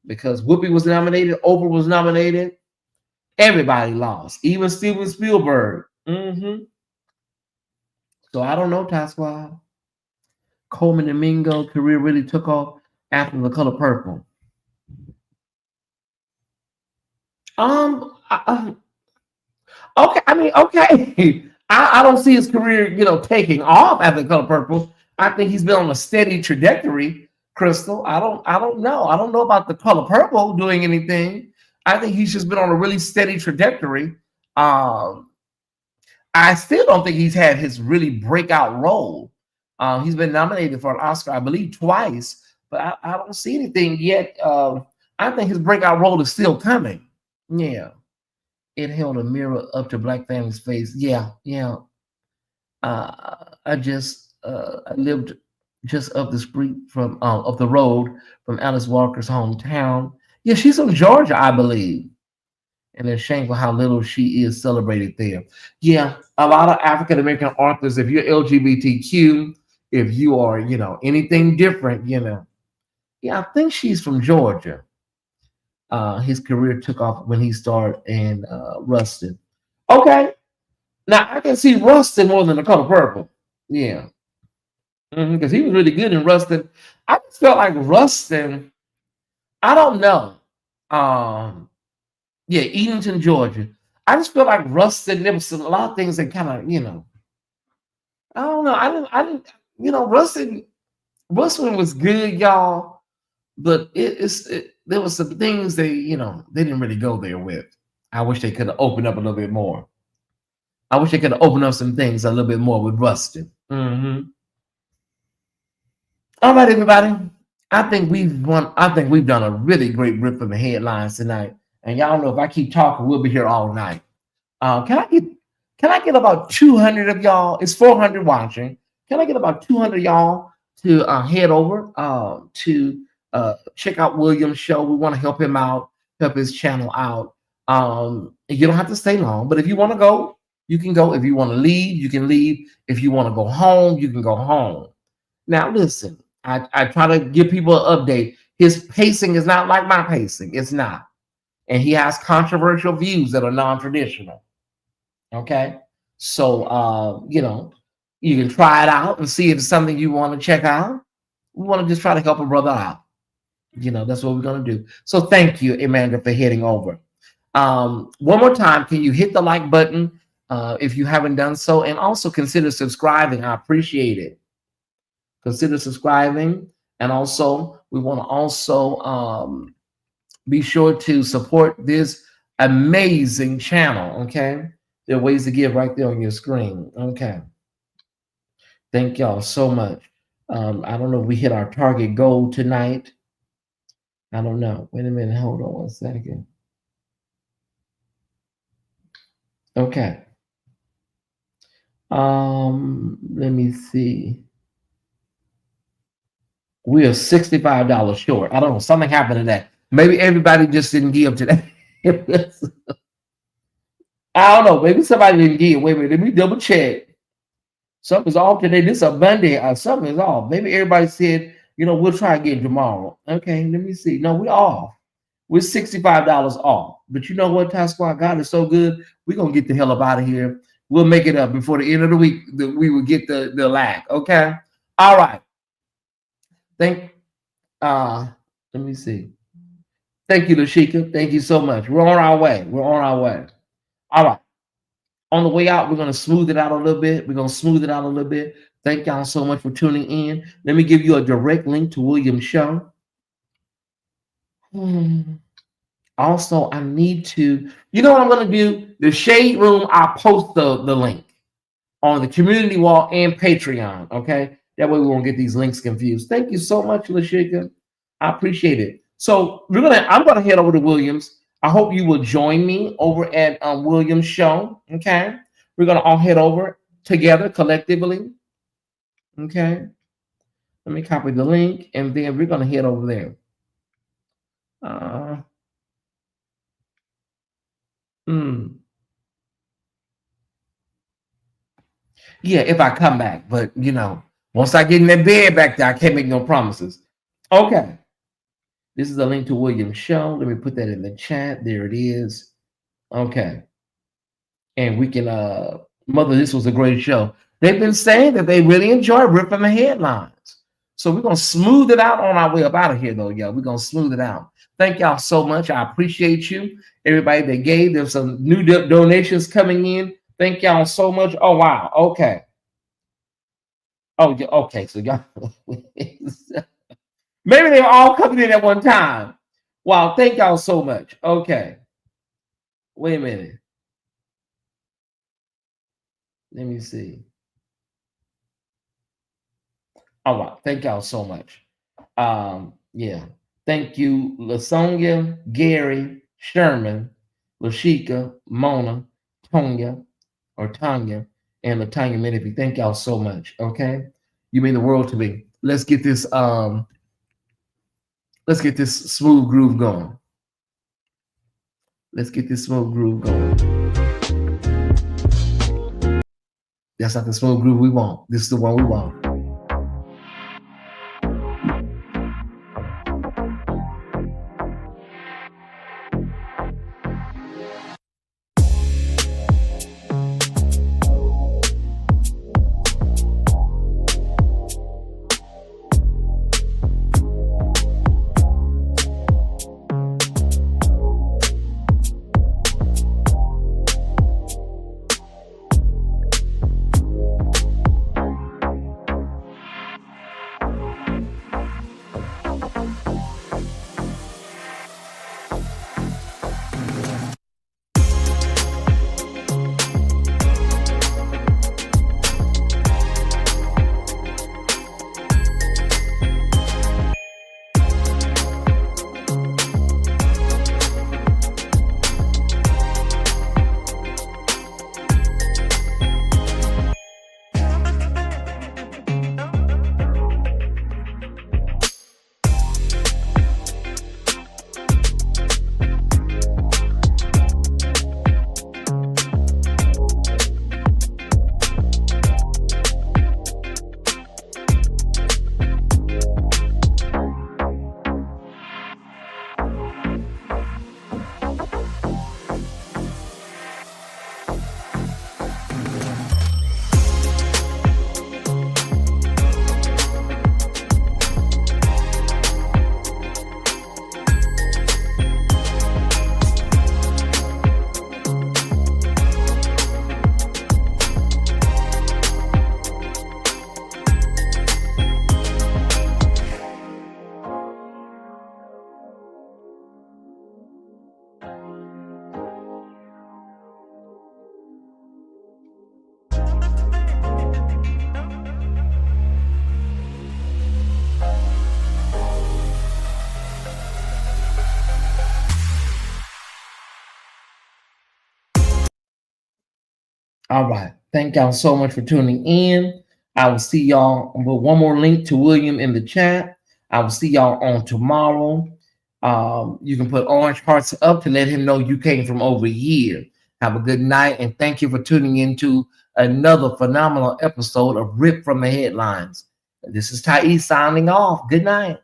Because Whoopi was nominated, Oprah was nominated, everybody lost, even Steven Spielberg. So I don't know, Taswa. Coleman and Mingo career really took off after The Color Purple. Okay, I mean, okay. I don't see his career, taking off after The Color Purple. I think he's been on a steady trajectory, Crystal. I don't know. I don't know about The Color Purple doing anything. I think he's just been on a really steady trajectory. I still don't think he's had his really breakout role. He's been nominated for an Oscar, I believe, twice, but I don't see anything yet. I think his breakout role is still coming. Yeah. It held a mirror up to Black family's face. Yeah. I lived just up the street from up the road from Alice Walker's hometown. Yeah, she's from Georgia, I believe. And it's shameful how little she is celebrated there. Yeah, a lot of African American authors, if you're LGBTQ, if you are, anything different, yeah, I think she's from Georgia. His career took off when he started in Rustin. Okay, now I can see Rustin more than The Color Purple. Yeah, because he was really good in Rustin. I just felt like Rustin. I don't know. Yeah, Edenton, Georgia. I just feel like Rustin. There was a lot of things that kind of, I don't know. I didn't. Rustin was good, y'all, but there was some things they didn't really go there with. I wish they could have opened up a little bit more. I wish they could have opened up some things a little bit more with Rustin. All right, everybody. I think we've done a really great rip from the headlines tonight. And y'all know if I keep talking, we'll be here all night. Can I get about 200 of y'all? It's 400 watching. Can I get about 200 of y'all to head over to check out William's show? We want to help him out, help his channel out. You don't have to stay long, but if you want to go, you can go. If you want to leave, you can leave. If you want to go home, you can go home. Now, listen, I try to give people an update. His pacing is not like my pacing. It's not. And he has controversial views that are non-traditional. Okay. So, you can try it out and see if it's something you want to check out. We want to just try to help a brother out. That's what we're going to do. So thank you, Amanda, for heading over. One more time, can you hit the like button if you haven't done so? And also consider subscribing. I appreciate it. Consider subscribing. And also, we want to also be sure to support this amazing channel, okay? There are ways to give right there on your screen, okay? Thank y'all so much. I don't know if we hit our target goal tonight. I don't know. Wait a minute. Hold on one second. Okay. Let me see. We are $65 short. I don't know. Something happened to that. Maybe everybody just didn't give today. I don't know. Maybe somebody didn't give. Wait a minute. Let me double check. Something's off today. This is a Monday. Something's off. Maybe everybody said, we'll try again tomorrow. Okay, let me see. No, we're off. We're $65 off. But you know what, Tasquad? God is so good. We're going to get the hell up out of here. We'll make it up before the end of the week. We will get the lag. Okay? All right. Let me see. Thank you, Lashika. Thank you so much. We're on our way. All right. On the way out, we're going to smooth it out a little bit. Thank y'all so much for tuning in. Let me give you a direct link to William's show. Also, I need to, what I'm going to do? The Shade Room, I'll post the link. on the community wall and Patreon. Okay, that way we won't get these links confused. Thank you so much, Lashika. I appreciate it. So I'm gonna head over to Williams. I hope you will join me over at Williams' show. Okay, we're gonna all head over together collectively. Okay, let me copy the link, and then we're gonna head over there. Yeah, if I come back, but once I get in that bed back there, I can't make no promises. Okay. This is a link to Williams' show. Let me put that in the chat. There it is. Okay. And we can Mother, this was a great show. They've been saying that they really enjoy ripping the headlines. So we're gonna smooth it out on our way up out of here, though, y'all. We're gonna smooth it out. Thank y'all so much. I appreciate you. Everybody that gave, there's some new donations coming in. Thank y'all so much. Oh wow. Okay. Oh, yeah, okay. So y'all maybe they were all coming in at one time. Wow, thank y'all so much. Okay. Wait a minute. Let me see. All right. Thank y'all so much. Yeah. Thank you, Lasonia, Gary, Sherman, Lashika, Mona, Tonya, and Latanya Menifee. Thank y'all so much. Okay. You mean the world to me. Let's get this smooth groove going. Let's get this smooth groove going. That's not the smooth groove we want. This is the one we want. All right. Thank y'all so much for tuning in. I will see y'all with one more link to William in the chat. I will see y'all on tomorrow. You can put orange hearts up to let him know you came from over here. Have a good night, and thank you for tuning into another phenomenal episode of Rip from the Headlines. This is Tyesse signing off. Good night.